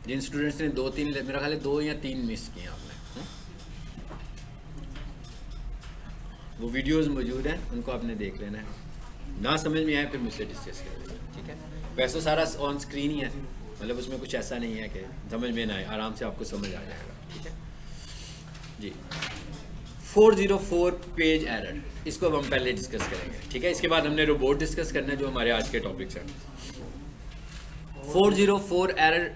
जिन students ने 2-3 मेरा ख्याल है 2 या 3 मिस किए आपने, वो वीडियोस मौजूद हैं, उनको आपने देख लेना है। ना समझ में आए फिर मुझसे डिस्कस कर लेना, ठीक है। वैसे सारा ऑन स्क्रीन ही है, मतलब उसमें कुछ ऐसा नहीं है कि समझ में ना आए, आराम से आपको समझ आ जाएगा, ठीक है जी। 404 पेज एरर, इसको अब हम पहले डिस्कस करेंगे, ठीक है। इसके बाद हमने रोबोट डिस्कस करना है जो हमारे आज के टॉपिक्स हैं। 404 एरर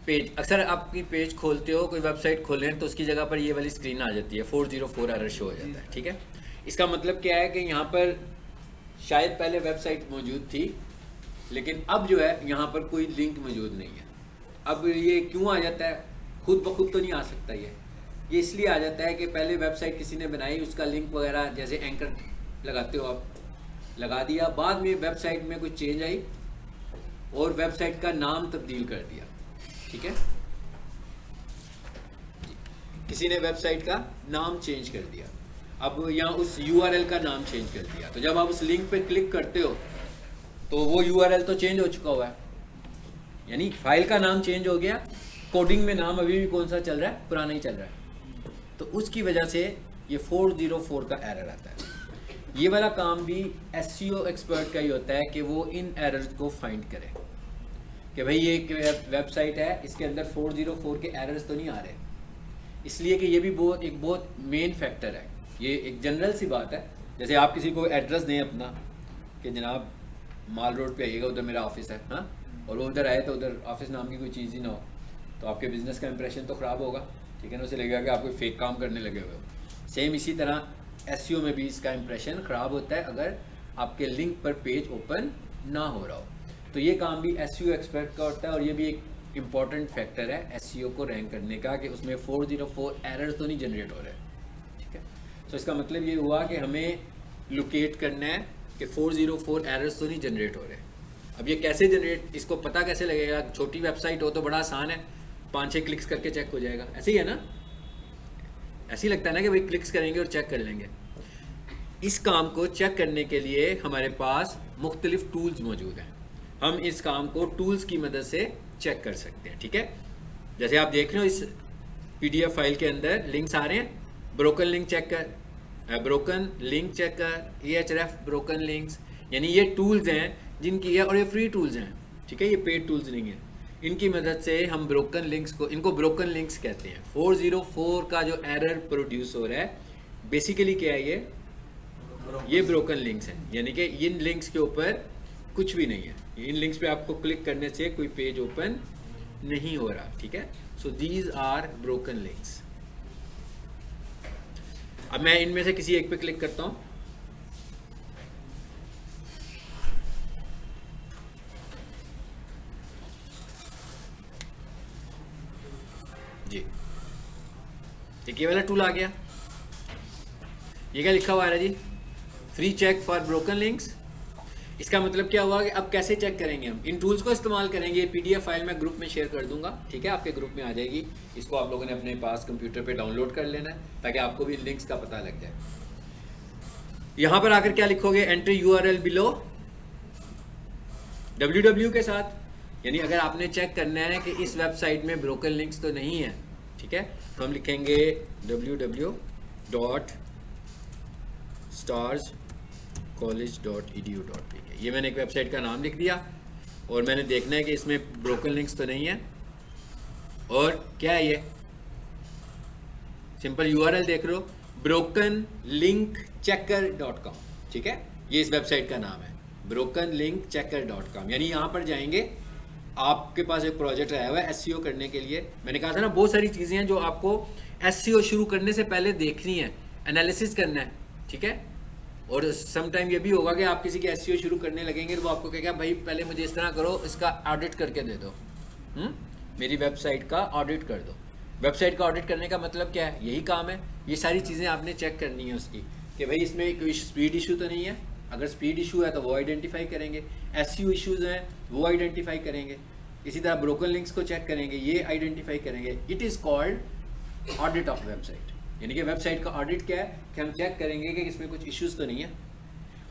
पेज, अक्सर आपकी पेज खोलते हो, कोई वेबसाइट खोलें तो उसकी जगह पर ये वाली स्क्रीन आ जाती है, 404 एरर शो हो जाता है, ठीक है। इसका मतलब क्या है कि यहाँ पर शायद पहले वेबसाइट मौजूद थी, लेकिन अब जो है यहाँ पर कोई लिंक मौजूद नहीं है। अब ये क्यों आ जाता है? खुद ब खुद तो नहीं आ सकता ये इसलिए आ जाता है कि पहले वेबसाइट किसी ने बनाई, उसका लिंक वगैरह जैसे एंकर लगाते हो आप, लगा दिया, बाद में वेबसाइट में कुछ चेंज आई और वेबसाइट का नाम तब्दील कर दिया, ठीक है। किसी ने वेबसाइट का नाम चेंज कर दिया, अब यहाँ उस URL का नाम चेंज कर दिया, तो जब आप उस लिंक पे क्लिक करते हो तो वो URL तो चेंज हो चुका हुआ है, यानी फाइल का नाम चेंज हो गया, कोडिंग में नाम अभी भी कौन सा चल रहा है? पुराना ही चल रहा है। तो उसकी वजह से ये 404 का एरर आता है। ये वाला काम भी SEO एक्सपर्ट का ही होता है कि वो इन एरर्स को फाइंड करे कि भाई ये एक वेबसाइट है, इसके अंदर 404 के एरर्स तो नहीं आ रहे, इसलिए कि ये भी एक बहुत मेन फैक्टर है। ये एक जनरल सी बात है, जैसे आप किसी को एड्रेस दें अपना कि जनाब माल रोड पे आइएगा, उधर मेरा ऑफिस है, हाँ, और वो उधर आए तो उधर ऑफिस नाम की कोई चीज़ ही ना हो, तो आपके बिजनेस का इंप्रेशन तो ख़राब होगा, ठीक है ना। उसे लगेगा कि आप कोई फेक काम करने लगे हुए हो। सेम इसी तरह SEO में भी इसका इंप्रेशन ख़राब होता है अगर आपके लिंक पर पेज ओपन ना हो रहा हो। तो ये काम भी SEO एक्सपर्ट का होता है, और ये भी एक इम्पॉर्टेंट फैक्टर है SEO को रैंक करने का कि उसमें 404 एरर्स तो नहीं जनरेट हो रहे, ठीक है। तो इसका मतलब ये हुआ कि हमें लोकेट करना है कि 404 एरर्स तो नहीं जनरेट हो रहे। अब ये कैसे जनरेट, इसको पता कैसे लगेगा? छोटी वेबसाइट हो तो बड़ा आसान है, 5-6 क्लिक्स करके चेक हो जाएगा, ऐसे ही है ना, ऐसे ही लगता है ना कि भाई क्लिक्स करेंगे और चेक कर लेंगे। इस काम को चेक करने के लिए हमारे पास मुख्तलिफ टूल्स मौजूद हैं, हम इस काम को टूल्स की मदद से चेक कर सकते हैं, ठीक है। जैसे आप देख रहे हो इस PDF फाइल के अंदर लिंक्स आ रहे हैं, ब्रोकन लिंक चेक कर, ब्रोकन लिंक चेक कर, Ahref ब्रोकन लिंक्स, यानी ये टूल्स हैं जिनकी है, और ये फ्री टूल्स हैं, ठीक है, ये पेड टूल्स नहीं है। इनकी मदद से हम ब्रोकन लिंक्स को, इनको ब्रोकन लिंक्स कहते हैं। 404 का जो एरर प्रोड्यूस हो रहा है बेसिकली क्या है, ये ब्रोकन लिंक्स हैं, यानी कि इन लिंक्स के ऊपर कुछ भी नहीं है, इन लिंक्स पे आपको क्लिक करने से कोई पेज ओपन नहीं हो रहा, ठीक है। So these are broken links. अब मैं इनमें से किसी एक पे क्लिक करता हूं, जी, ठीक, ये वाला टूल आ गया। ये क्या लिखा हुआ है जी? Free check for broken links. इसका मतलब क्या हुआ कि अब कैसे चेक करेंगे? हम इन टूल्स को इस्तेमाल करेंगे। PDF फाइल मैं ग्रुप में शेयर कर दूंगा, ठीक है, आपके ग्रुप में आ जाएगी। इसको आप लोगों ने अपने पास कंप्यूटर पे डाउनलोड कर लेना है ताकि आपको भी लिंक्स का पता लग जाए। यहाँ पर आकर क्या लिखोगे? एंट्री URL बिलो www के साथ, यानी अगर आपने चेक करना है कि इस वेबसाइट में ब्रोकन लिंक्स तो नहीं है, ठीक है, तो हम लिखेंगे www.starscollege.edu.pk। ये मैंने एक वेबसाइट का नाम लिख दिया और मैंने देखना है कि इसमें ब्रोकन लिंक्स तो नहीं है। और क्या है ये? सिंपल URL देख रहे हो, brokenlinkchecker.com, ठीक है, ये इस वेबसाइट का नाम है, brokenlinkchecker.com। यानी यहाँ पर जाएंगे, आपके पास एक प्रोजेक्ट आया हुआ है SEO करने के लिए। मैंने कहा था ना, बहुत सारी चीज़ें हैं जो आपको SEO शुरू करने से पहले देखनी है, एनालिसिस करना है, ठीक है। और सम टाइम ये भी होगा कि आप किसी के SEO शुरू करने लगेंगे तो वो आपको कहेगा भाई पहले मुझे इस तरह करो, इसका ऑडिट करके दे दो, मेरी वेबसाइट का ऑडिट कर दो। वेबसाइट का ऑडिट करने का मतलब क्या है? यही काम है। ये सारी चीज़ें आपने चेक करनी है उसकी कि भाई इसमें कोई स्पीड इशू तो नहीं है। अगर स्पीड इशू है तो वो आइडेंटिफाई करेंगे, SEO इश्यूज हैं वो आइडेंटिफाई करेंगे, इसी तरह ब्रोकन लिंक्स को चेक करेंगे, ये आइडेंटिफाई करेंगे। It is called audit of website. यानी कि वेबसाइट का ऑडिट क्या है कि हम चेक करेंगे कि इसमें कुछ इश्यूज तो नहीं है,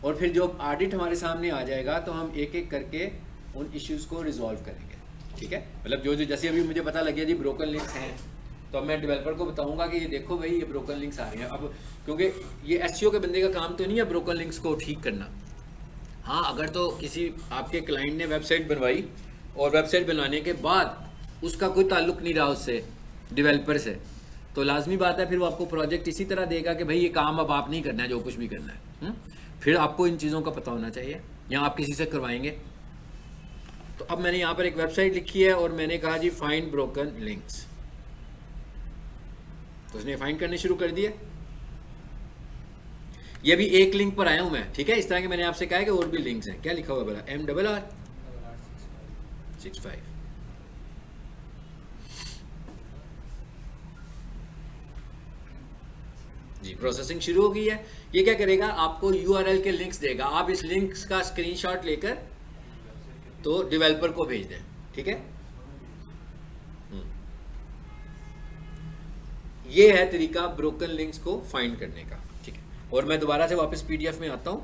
और फिर जो ऑडिट हमारे सामने आ जाएगा तो हम एक एक करके उन इश्यूज़ को रिजॉल्व करेंगे। ठीक है, मतलब जो जो जैसे अभी मुझे पता लग गया जी ब्रोकन लिंक्स हैं, तो अब मैं डेवलपर को बताऊंगा कि ये देखो भाई ये ब्रोकन लिंक्स आ रहे हैं। अब क्योंकि ये एसईओ के बंदे का काम तो नहीं है ब्रोकन लिंक्स को ठीक करना। हाँ, अगर तो किसी आपके क्लाइंट ने वेबसाइट बनवाई और वेबसाइट बनवाने के बाद उसका कोई ताल्लुक नहीं रहा उससे, डेवलपर से, तो लाजमी बात है फिर वो आपको प्रोजेक्ट इसी तरह देगा कि भाई ये काम अब आप नहीं करना है, जो कुछ भी करना है। फिर आपको इन चीज़ों का पता होना चाहिए, या आप किसी से करवाएंगे। तो अब मैंने यहाँ पर एक वेबसाइट लिखी है और मैंने कहा जी फाइंड ब्रोकन लिंक्स, तो उसने फाइंड करने शुरू कर दिया। ये भी एक लिंक पर आया हूं मैं, ठीक है। इस तरह के मैंने आपसे कहा कि और भी लिंक्स हैं। क्या लिखा हुआ बोला, MRR65। जी प्रोसेसिंग शुरू हो गई है। ये क्या करेगा, आपको URL के लिंक्स देगा, आप इस लिंक्स का स्क्रीनशॉट लेकर तो डेवलपर को भेज दें, ठीक है। ये है तरीका ब्रोकन लिंक्स को फाइंड करने का, ठीक है। और मैं दोबारा से वापस PDF में आता हूं।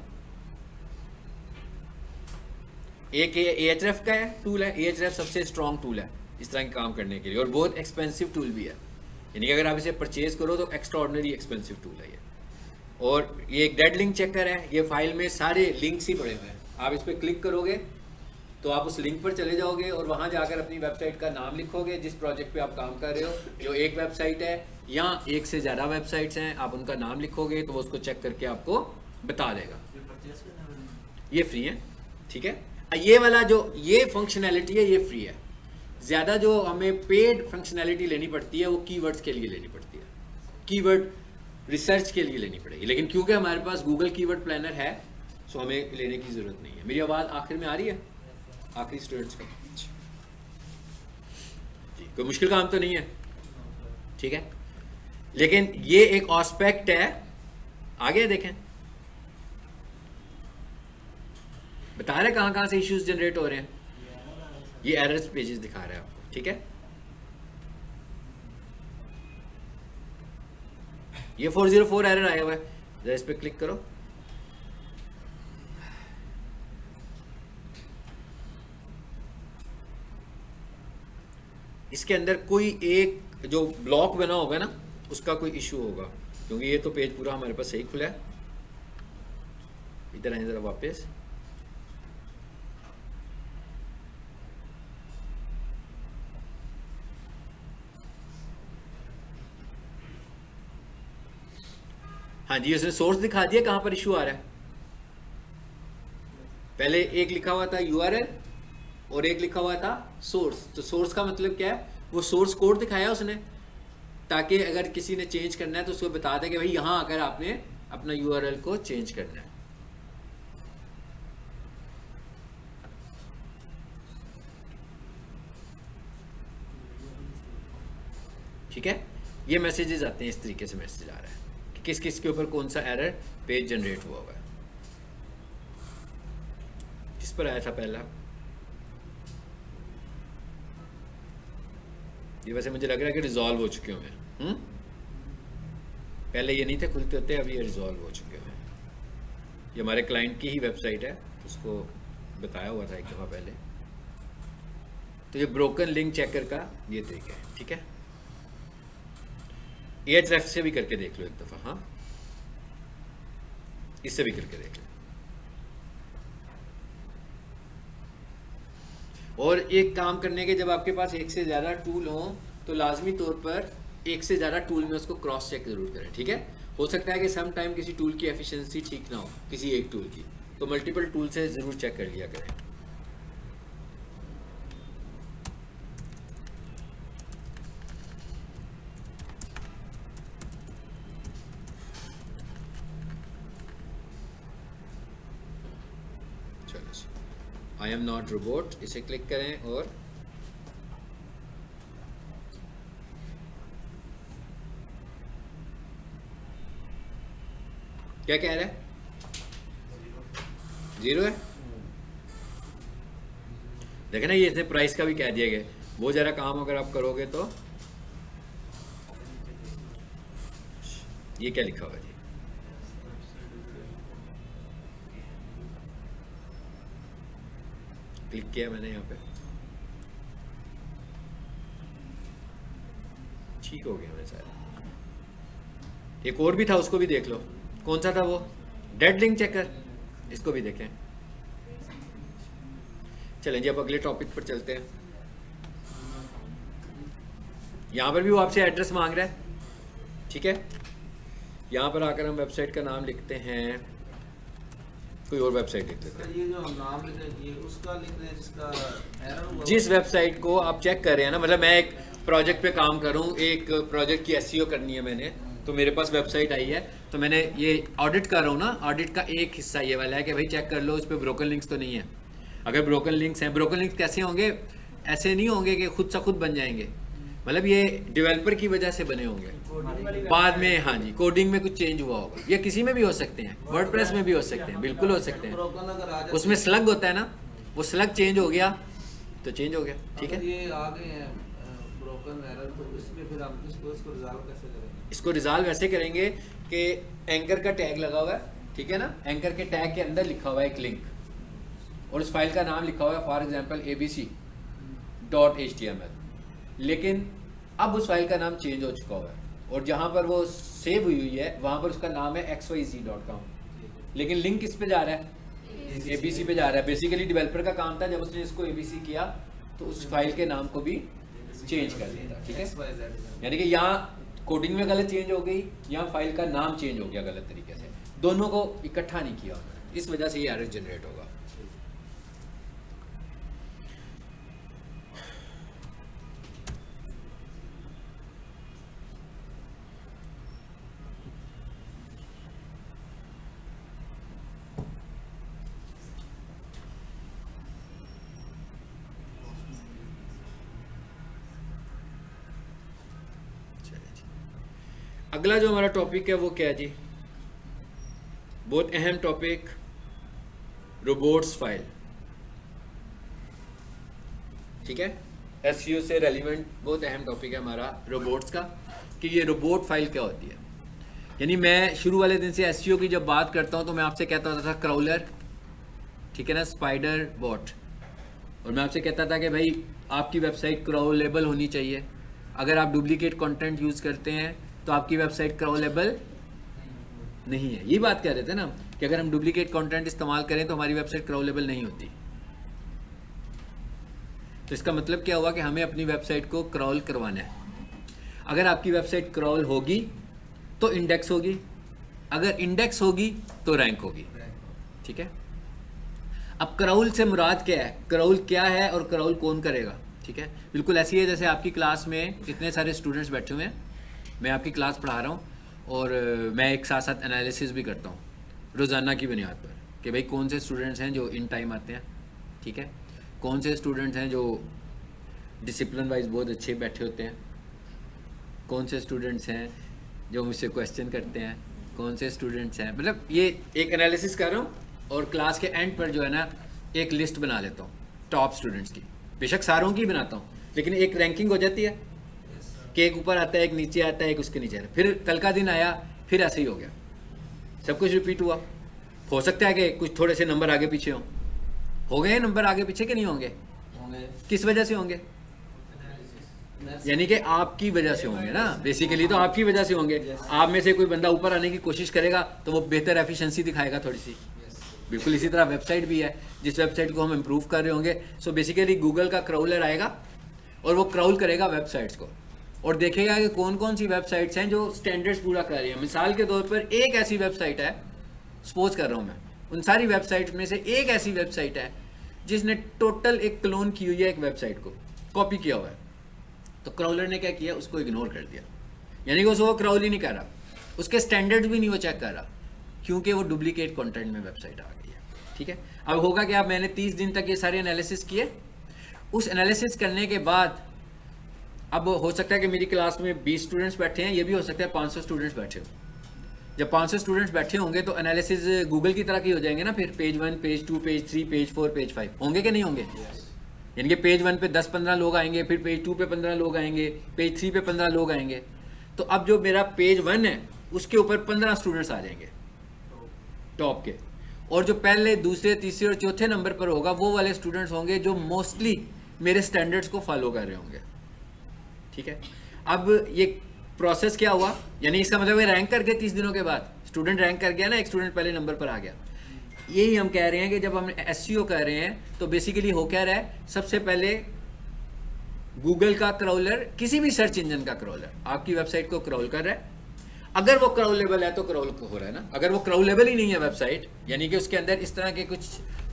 एक Ahref का है टूल है, Ahref सबसे स्ट्रॉन्ग टूल है इस तरह के काम करने के लिए, और बहुत एक्सपेंसिव टूल भी है, यानी कि अगर आप इसे परचेज करो तो एक्स्ट्राऑर्डिनरी एक्सपेंसिव टूल है ये। और ये एक डेड लिंक चेकर है, ये फाइल में सारे लिंक्स ही पड़े हुए हैं। आप इस पर क्लिक करोगे तो आप उस लिंक पर चले जाओगे और वहां जाकर अपनी वेबसाइट का नाम लिखोगे जिस प्रोजेक्ट पे आप काम कर रहे हो। जो एक वेबसाइट है या एक से ज़्यादा वेबसाइट्स हैं, आप उनका नाम लिखोगे तो वो उसको चेक करके आपको बता देगा। ये फ्री है, ठीक है। ये वाला जो ये फंक्शनैलिटी है ये फ्री है। ज़्यादा जो हमें पेड फंक्शनैलिटी लेनी पड़ती है वो कीवर्ड्स के लिए लेनी पड़ती है, कीवर्ड रिसर्च के लिए लेनी पड़ेगी। लेकिन क्योंकि हमारे पास गूगल कीवर्ड प्लानर है सो हमें लेने की ज़रूरत नहीं है। मेरी आवाज़ आखिर में आ रही है, आखिरी स्टूडेंट्स का जी, कोई मुश्किल काम तो नहीं है, ठीक है। लेकिन ये एक एस्पेक्ट है, आगे देखें बता रहे कहां कहां से इश्यूज जनरेट हो रहे हैं। ये एरर्स पेजेस दिखा रहा है आपको, ठीक है। ये 404 एरर आया हुआ है, जरा इस पर क्लिक करो। इसके अंदर कोई एक जो ब्लॉक बना होगा ना उसका कोई इशू होगा, क्योंकि ये तो पेज पूरा हमारे पास सही खुला है। इधर आए जरा वापस, हाँ जी, उसने सोर्स दिखा दिया कहां पर इशू आ रहा है। पहले एक लिखा हुआ था URL और एक लिखा हुआ था सोर्स। तो सोर्स का मतलब क्या है, वो सोर्स कोड दिखाया उसने ताकि अगर किसी ने चेंज करना है तो उसको बता दे कि भाई यहां आकर आपने अपना URL को चेंज करना है। ठीक है, ये मैसेजेस आते हैं, इस तरीके से मैसेज आ रहा है कि किस किस के ऊपर कौन सा एरर पेज जनरेट हुआ है। किस पर आया था पहला, ये वैसे मुझे लग रहा है कि रिजॉल्व हो चुके हुए हैं। पहले ये नहीं थे खुलते होते, अभी ये रिजॉल्व हो चुके हुए हैं। ये हमारे क्लाइंट की ही वेबसाइट है, उसको बताया हुआ था एक दफ़ा पहले। तो ये ब्रोकन लिंक चेकर का ये तरीका है, ठीक है। Ahref से भी करके देख लो एक दफ़ा, हाँ इससे भी करके देख लो। और एक काम करने के, जब आपके पास एक से ज़्यादा टूल हो तो लाजमी तौर पर एक से ज़्यादा टूल में उसको क्रॉस चेक ज़रूर करें, ठीक है। हो सकता है कि सम टाइम किसी टूल की एफिशिएंसी ठीक ना हो किसी एक टूल की, तो मल्टीपल टूल से ज़रूर चेक कर लिया करें। आई एम नॉट रोबोट, इसे क्लिक करें और क्या कह रहा है, 0 है। देखे ना, ये इसने प्राइस का भी कह दिया गया। वो जरा काम अगर आप करोगे तो ये क्या लिखा हुआ जी, क्लिक किया मैंने यहाँ पे, ठीक हो गया मैं सारा। एक और भी था, उसको भी देख लो। कौन सा था वो? डेड लिंक चेकर, इसको भी देखें। चलें जी, अब अगले टॉपिक पर चलते हैं। यहाँ पर भी वो आपसे एड्रेस मांग रहा है, ठीक है। यहाँ पर आकर हम वेबसाइट का नाम लिखते हैं, कोई और वेबसाइट लिख लेते हैं। ये जो हम नाम लिख रहे हैं, ये उसका लिख रहे हैं जिसका एरर हुआ। जिस वेबसाइट को आप चेक कर रहे हैं ना, मतलब मैं एक प्रोजेक्ट पे काम कर रहा हूँ, एक प्रोजेक्ट की एसईओ करनी है मैंने, तो मेरे पास वेबसाइट आई है, तो मैंने ये ऑडिट कर रहा हूँ ना, ऑडिट का एक हिस्सा ये वाला है कि भाई चेक कर लो उस पर ब्रोकन लिंक्स तो नहीं है। अगर ब्रोकन लिंक्स हैं, ब्रोकन लिंक्स कैसे होंगे? ऐसे नहीं होंगे कि खुद से खुद बन जाएंगे, मतलब ये डेवलपर की वजह से बने होंगे बाद में। हाँ जी, कोडिंग में कुछ चेंज हुआ होगा, ये किसी में भी हो सकते हैं, वर्डप्रेस में भी हो सकते हैं, बिल्कुल हो सकते हैं। उसमें स्लग होता है ना, वो स्लग चेंज हो गया तो चेंज हो गया, ठीक है। ये आ गए हैं ब्रोकन एरर, तो इसमें फिर हम इसको रिजॉल्व कैसे करेंगे? इसको रिजॉल्व ऐसे करेंगे कि एंकर का टैग लगा हुआ है, ठीक है ना, एंकर के टैग के अंदर लिखा हुआ है एक लिंक, और उस फाइल का नाम लिखा हुआ है फॉर एग्जांपल abc.html, लेकिन अब उस फाइल का नाम चेंज हो चुका हुआ है, और जहां पर वो सेव हुई है वहां पर उसका नाम है xyz.com, लेकिन लिंक किस पे जा रहा है? abc पे जा रहा है। बेसिकली डेवलपर का काम था, जब उसने इसको abc किया तो उस फाइल के नाम को भी चेंज कर दिया था, ठीक है। यानी कि यहाँ कोडिंग में गलत चेंज हो गई, यहाँ फाइल का नाम चेंज हो गया गलत तरीके से, दोनों को इकट्ठा नहीं किया, इस वजह से ये एरर जनरेट होगा। अगला जो हमारा टॉपिक है वो क्या है जी? बहुत अहम टॉपिक, रोबोट्स फाइल, ठीक है। एसईओ से रेलिवेंट बहुत अहम टॉपिक है हमारा रोबोट्स का, कि ये रोबोट फाइल क्या होती है। यानी मैं शुरू वाले दिन से एसईओ की जब बात करता हूँ तो मैं आपसे कहता होता था क्राउलर, ठीक है ना, स्पाइडर बॉट, और मैं आपसे कहता था कि भाई आपकी वेबसाइट क्राउलेबल होनी चाहिए। अगर आप डुप्लीकेट कंटेंट यूज़ करते हैं तो आपकी वेबसाइट क्राउलेबल नहीं है। ये बात कह रहे थे ना कि अगर हम डुप्लीकेट कंटेंट इस्तेमाल करें तो हमारी वेबसाइट क्राउलेबल नहीं होती। तो इसका मतलब क्या हुआ कि हमें अपनी वेबसाइट को क्रॉल करवाना है। अगर आपकी वेबसाइट क्रॉल होगी तो इंडेक्स होगी, अगर इंडेक्स होगी तो रैंक होगी, ठीक है। अब क्राउल से मुराद क्या है, क्राउल क्या है और क्राउल कौन करेगा, ठीक है। बिल्कुल ऐसी है जैसे आपकी क्लास में इतने सारे स्टूडेंट्स बैठे हुए हैं, मैं आपकी क्लास पढ़ा रहा हूँ और मैं एक साथ साथ एनालिसिस भी करता हूँ रोज़ाना की बुनियाद पर कि भाई कौन से स्टूडेंट्स हैं जो इन टाइम आते हैं, ठीक है, कौन से स्टूडेंट्स हैं जो डिसिप्लिन वाइज बहुत अच्छे बैठे होते हैं, कौन से स्टूडेंट्स हैं जो मुझसे क्वेश्चन करते हैं, कौन से स्टूडेंट्स हैं, मतलब ये एक एनालिसिस कर रहा हूँ और क्लास के एंड पर जो है ना एक लिस्ट बना लेता हूँ टॉप स्टूडेंट्स की। बेशक सारों की बनाता हूँ लेकिन एक रैंकिंग हो जाती है कि एक ऊपर आता है, एक नीचे आता है, एक उसके नीचे आता है। फिर कल का दिन आया, फिर ऐसे ही हो गया, सब कुछ रिपीट हुआ। हो सकता है कि कुछ थोड़े से नंबर आगे पीछे हो गए नंबर आगे पीछे के नहीं होंगे, किस वजह से होंगे? यानी कि आपकी वजह से होंगे ना, बेसिकली तो आपकी वजह से होंगे। आप में से कोई बंदा ऊपर आने की कोशिश करेगा तो वो बेहतर एफिशिएंसी दिखाएगा थोड़ी सी। बिल्कुल इसी तरह वेबसाइट भी है, जिस वेबसाइट को हम इम्प्रूव कर रहे होंगे, सो बेसिकली गूगल का क्राउलर आएगा और वो क्राउल करेगा वेबसाइट्स को और देखेगा कि कौन कौन सी वेबसाइट्स हैं जो स्टैंडर्ड्स पूरा कर रही हैं। मिसाल के तौर पर एक ऐसी वेबसाइट है, सपोज कर रहा हूँ मैं, उन सारी वेबसाइट्स में से एक ऐसी वेबसाइट है जिसने टोटल एक क्लोन की हुई है, एक वेबसाइट को कॉपी किया हुआ है, तो क्राउलर ने क्या किया, उसको इग्नोर कर दिया। यानी कि उसको क्राउल ही नहीं कर रहा, उसके स्टैंडर्ड भी नहीं वो चेक कर रहा, क्योंकि वो डुप्लीकेट कंटेंट में वेबसाइट आ गई है, ठीक है। अब होगा कि आप मैंने 30 दिन तक ये सारे एनालिसिस किए, उस एनालिसिस करने के बाद अब हो सकता है कि मेरी क्लास में 20 स्टूडेंट्स बैठे हैं, ये भी हो सकता है 500 स्टूडेंट्स बैठे हो। जब 500 स्टूडेंट्स बैठे होंगे तो एनालिसिस गूगल की तरह की हो जाएंगे ना, फिर page 1, page 2, page 3, page 4, page 5 होंगे कि नहीं होंगे? यानी कि पेज 1 पे 10-15 लोग आएंगे, फिर पेज 2 पे 15 लोग आएंगे, पेज 3 पे 15 लोग आएंगे। तो अब जो मेरा पेज 1 है उसके ऊपर 15 स्टूडेंट्स आ जाएंगे टॉप के, और जो पहले, दूसरे, तीसरे और चौथे नंबर पर होगा वो वाले स्टूडेंट्स होंगे जो मोस्टली मेरे स्टैंडर्ड्स को फॉलो कर रहे होंगे, ठीक है। अब ये प्रोसेस क्या हुआ, यानी इसका मतलब ये रैंक कर गए 30 दिनों के बाद, स्टूडेंट रैंक कर गया ना, एक स्टूडेंट पहले नंबर पर आ गया। यही हम कह रहे हैं कि जब हम एसईओ कर रहे हैं तो बेसिकली हो क्या रहा है, सबसे पहले गूगल का क्रॉलर, किसी भी सर्च इंजन का क्रॉलर आपकी वेबसाइट को क्रॉल कर रहा है। अगर वो क्राउलेबल है तो क्रॉल हो रहा है ना, अगर वो क्राउलेबल ही नहीं है वेबसाइट, यानी कि उसके अंदर इस तरह के कुछ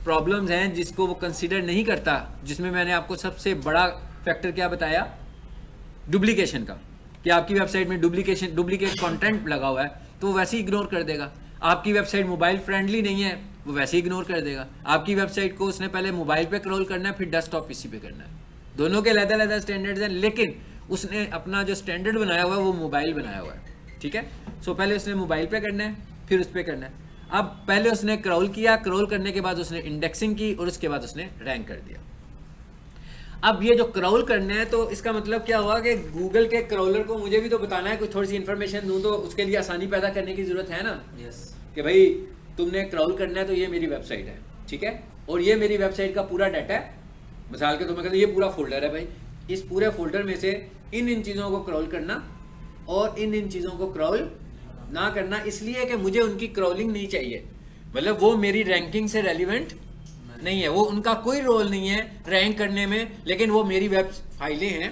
प्रॉब्लम्स हैं जिसको वो कंसीडर नहीं करता, जिसमें मैंने आपको सबसे बड़ा फैक्टर क्या बताया, डुप्लीकेशन का, कि आपकी वेबसाइट में डुप्लीकेट कंटेंट लगा हुआ है तो वो वैसे ही इग्नोर कर देगा। आपकी वेबसाइट मोबाइल फ्रेंडली नहीं है, वो वैसे ही इग्नोर कर देगा। आपकी वेबसाइट को उसने पहले मोबाइल पे क्रॉल करना है, फिर डेस्कटॉप पीसी पे करना है, दोनों के अलग-अलग स्टैंडर्ड्स हैं, लेकिन उसने अपना जो स्टैंडर्ड बनाया हुआ है वो मोबाइल बनाया हुआ है, ठीक है। सो पहले उसने मोबाइल पे करना है, फिर उस पर करना है। अब पहले उसने क्रॉल किया, क्रॉल करने के बाद उसने इंडेक्सिंग की और उसके बाद उसने रैंक कर दिया। अब ये जो क्रॉल करना है, तो इसका मतलब क्या हुआ कि गूगल के क्रॉलर को मुझे भी तो बताना है, कुछ थोड़ी सी इन्फॉर्मेशन दूं, तो उसके लिए आसानी पैदा करने की जरूरत है ना। कि भाई तुमने क्रॉल करना है तो ये मेरी वेबसाइट है, ठीक है, और ये मेरी वेबसाइट का पूरा डाटा है, मिसाल के तो मैं कहता हूं ये पूरा फोल्डर है भाई, इस पूरे फोल्डर में से इन चीज़ों को क्रॉल करना और इन चीज़ों को क्रॉल ना करना, इसलिए कि मुझे उनकी क्रॉलिंग नहीं चाहिए, मतलब वो मेरी रैंकिंग से रेलिवेंट नहीं है, वो उनका कोई रोल नहीं है रैंक करने में, लेकिन वो मेरी वेब फाइलें हैं,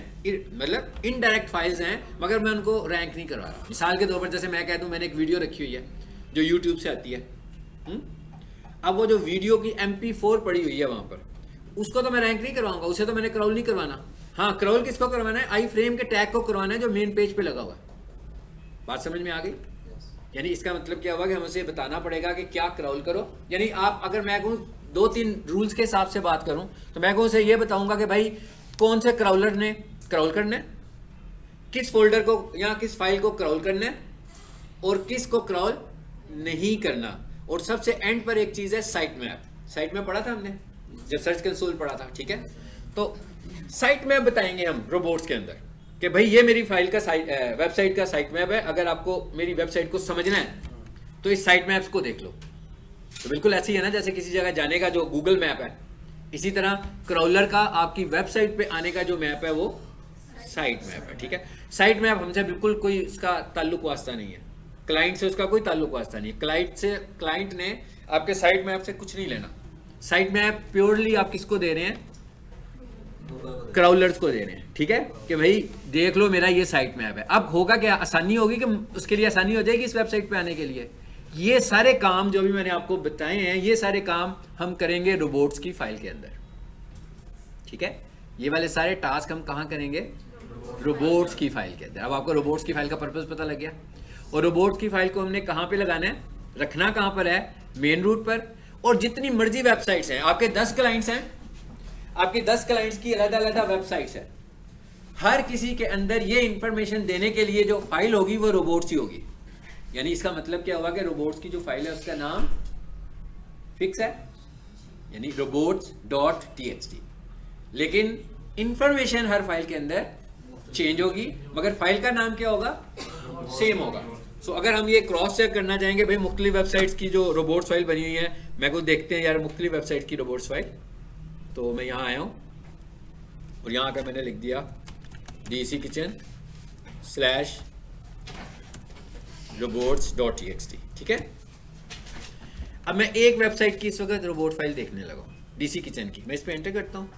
मतलब इनडायरेक्ट फाइल्स हैं, मगर मैं उनको रैंक नहीं करवा रहा। मिसाल के तौर पर जैसे मैं कह दूं मैंने एक वीडियो रखी हुई है जो यूट्यूब से आती है, अब वो जो वीडियो की MP4 पड़ी हुई है वहां पर, उसको तो मैं रैंक नहीं करवाऊंगा, उसे तो मैंने क्रॉल नहीं करवाना। हाँ, क्रॉल किसको करवाना है, आई फ्रेम के टैग को करवाना है जो मेन पेज पे लगा हुआ है। बात समझ में आ गई? यानी इसका मतलब क्या हुआ कि हमें उसे बताना पड़ेगा कि क्या क्रॉल करो। यानी आप, अगर मैं कहूँ 2-3 रूल्स के हिसाब से बात करूं तो मैं कहूँ उसे ये बताऊंगा कि भाई कौन से क्राउलर ने क्रॉल करना है, किस फोल्डर को या किस फाइल को क्रॉल करना है और किस को क्रॉल नहीं करना। और सबसे एंड पर एक चीज है साइट मैप। साइट मैप पढ़ा था हमने जब सर्च कंसोल पढ़ा था, ठीक है। तो साइट मैप बताएंगे हम रोबोट्स के अंदर कि भाई ये मेरी फाइल का वेबसाइट का साइट मैप है। अगर आपको मेरी वेबसाइट को समझना है तो इस साइट मैप्स को देख लो। तो बिल्कुल ऐसे ही है ना जैसे किसी जगह जाने का जो गूगल मैप है, इसी तरह क्रॉलर का आपकी वेबसाइट पे आने का जो मैप है वो साइट मैप है, ठीक है। साइट मैप हमसे बिल्कुल कोई इसका ताल्लुक वास्ता नहीं है, क्लाइंट से उसका कोई ताल्लुक वास्ता नहीं है। क्लाइंट ने आपके साइट मैप से कुछ नहीं लेना। साइट मैप प्योरली आप किसको दे रहे हैं, क्राउलर्स को दे रहे हैं, ठीक है, कि भाई देख लो मेरा ये साइट मैप है। अब होगा क्या, आसानी होगी कि उसके लिए आसानी हो जाएगी इस वेबसाइट पे आने के लिए। ये सारे काम जो भी मैंने आपको बताए हैं, ये सारे काम हम करेंगे रोबोट्स की फाइल के अंदर, ठीक है। ये वाले सारे टास्क हम कहाँ करेंगे, रोबोट्स की फाइल के अंदर। अब आपको रोबोट्स की फाइल का पर्पस पता लग गया। और रोबोट्स की फाइल को हमने कहाँ पे लगाना है, रखना कहाँ पर है, मेन रूट पर। और जितनी मर्जी वेबसाइट्स हैं, आपके 10 क्लाइंट्स हैं, आपकी 10 क्लाइंट्स की अलग अलग वेबसाइट्स है, हर किसी के अंदर ये इंफॉर्मेशन देने के लिए जो फाइल होगी वो रोबोट्स ही होगी। यानी इसका मतलब क्या हुआ कि रोबोट्स की जो फाइल है उसका नाम फिक्स है, यानी robots.txt, लेकिन इंफॉर्मेशन हर फाइल के अंदर चेंज होगी, मगर फाइल का नाम क्या होगा, सेम होगा। सो अगर हम ये क्रॉस चेक करना चाहेंगे भाई मुख्तलिफ वेबसाइट्स की जो रोबोट्स फाइल बनी हुई है, मैं को देखते हैं यार मुख्तलिफ वेबसाइट की रोबोट्स फाइल। तो मैं यहाँ आया हूँ और यहाँ का मैंने लिख दिया dckitchen/robots.txt, ठीक है। अब मैं एक वेबसाइट की इस वक्त रोबोट फाइल देखने लगा, डीसी किचन की। मैं इस पे एंटर करता हूँ,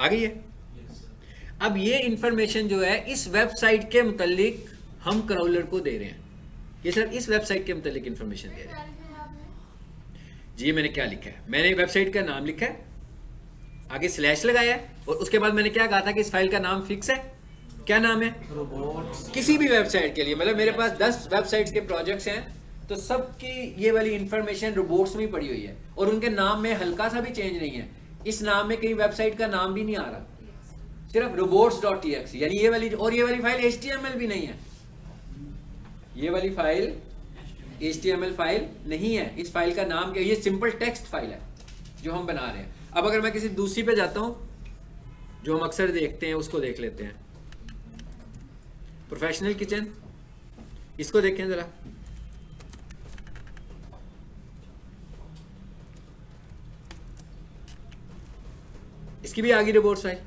आ गई है। अब ये इंफॉर्मेशन जो है इस वेबसाइट के मुतालिक हम क्राउलर को दे रहे हैं। ये सर इस वेबसाइट के मुतालिक इंफॉर्मेशन दे रहे हैं जी। मैंने क्या लिखा है, मैंने वेबसाइट का नाम लिखा है, आगे स्लैश लगाया है, और उसके बाद मैंने क्या कहा था कि इस फाइल का नाम फिक्स है। क्या नाम है, रोबोट्स। किसी भी वेबसाइट के लिए, मतलब मेरे पास 10 वेबसाइट्स के प्रोजेक्ट्स हैं, तो सबकी ये वाली इंफॉर्मेशन रोबोट्स में पड़ी हुई है, और उनके नाम में हल्का सा भी चेंज नहीं है। इस नाम में कहीं वेबसाइट का नाम भी नहीं आ रहा, सिर्फ robots.txt, यानी ये वाली। और ये वाली फाइल HTML भी नहीं है, ये वाली फाइल HTML फाइल नहीं है। इस फाइल का नाम क्या, ये सिंपल टेक्स्ट फाइल है जो हम बना रहे हैं। अब अगर मैं किसी दूसरी पे जाता हूं जो हम अक्सर देखते हैं, उसको देख लेते हैं, प्रोफेशनल किचन, इसको देखें जरा। इसकी भी आ गई रोबोट्स फाइल,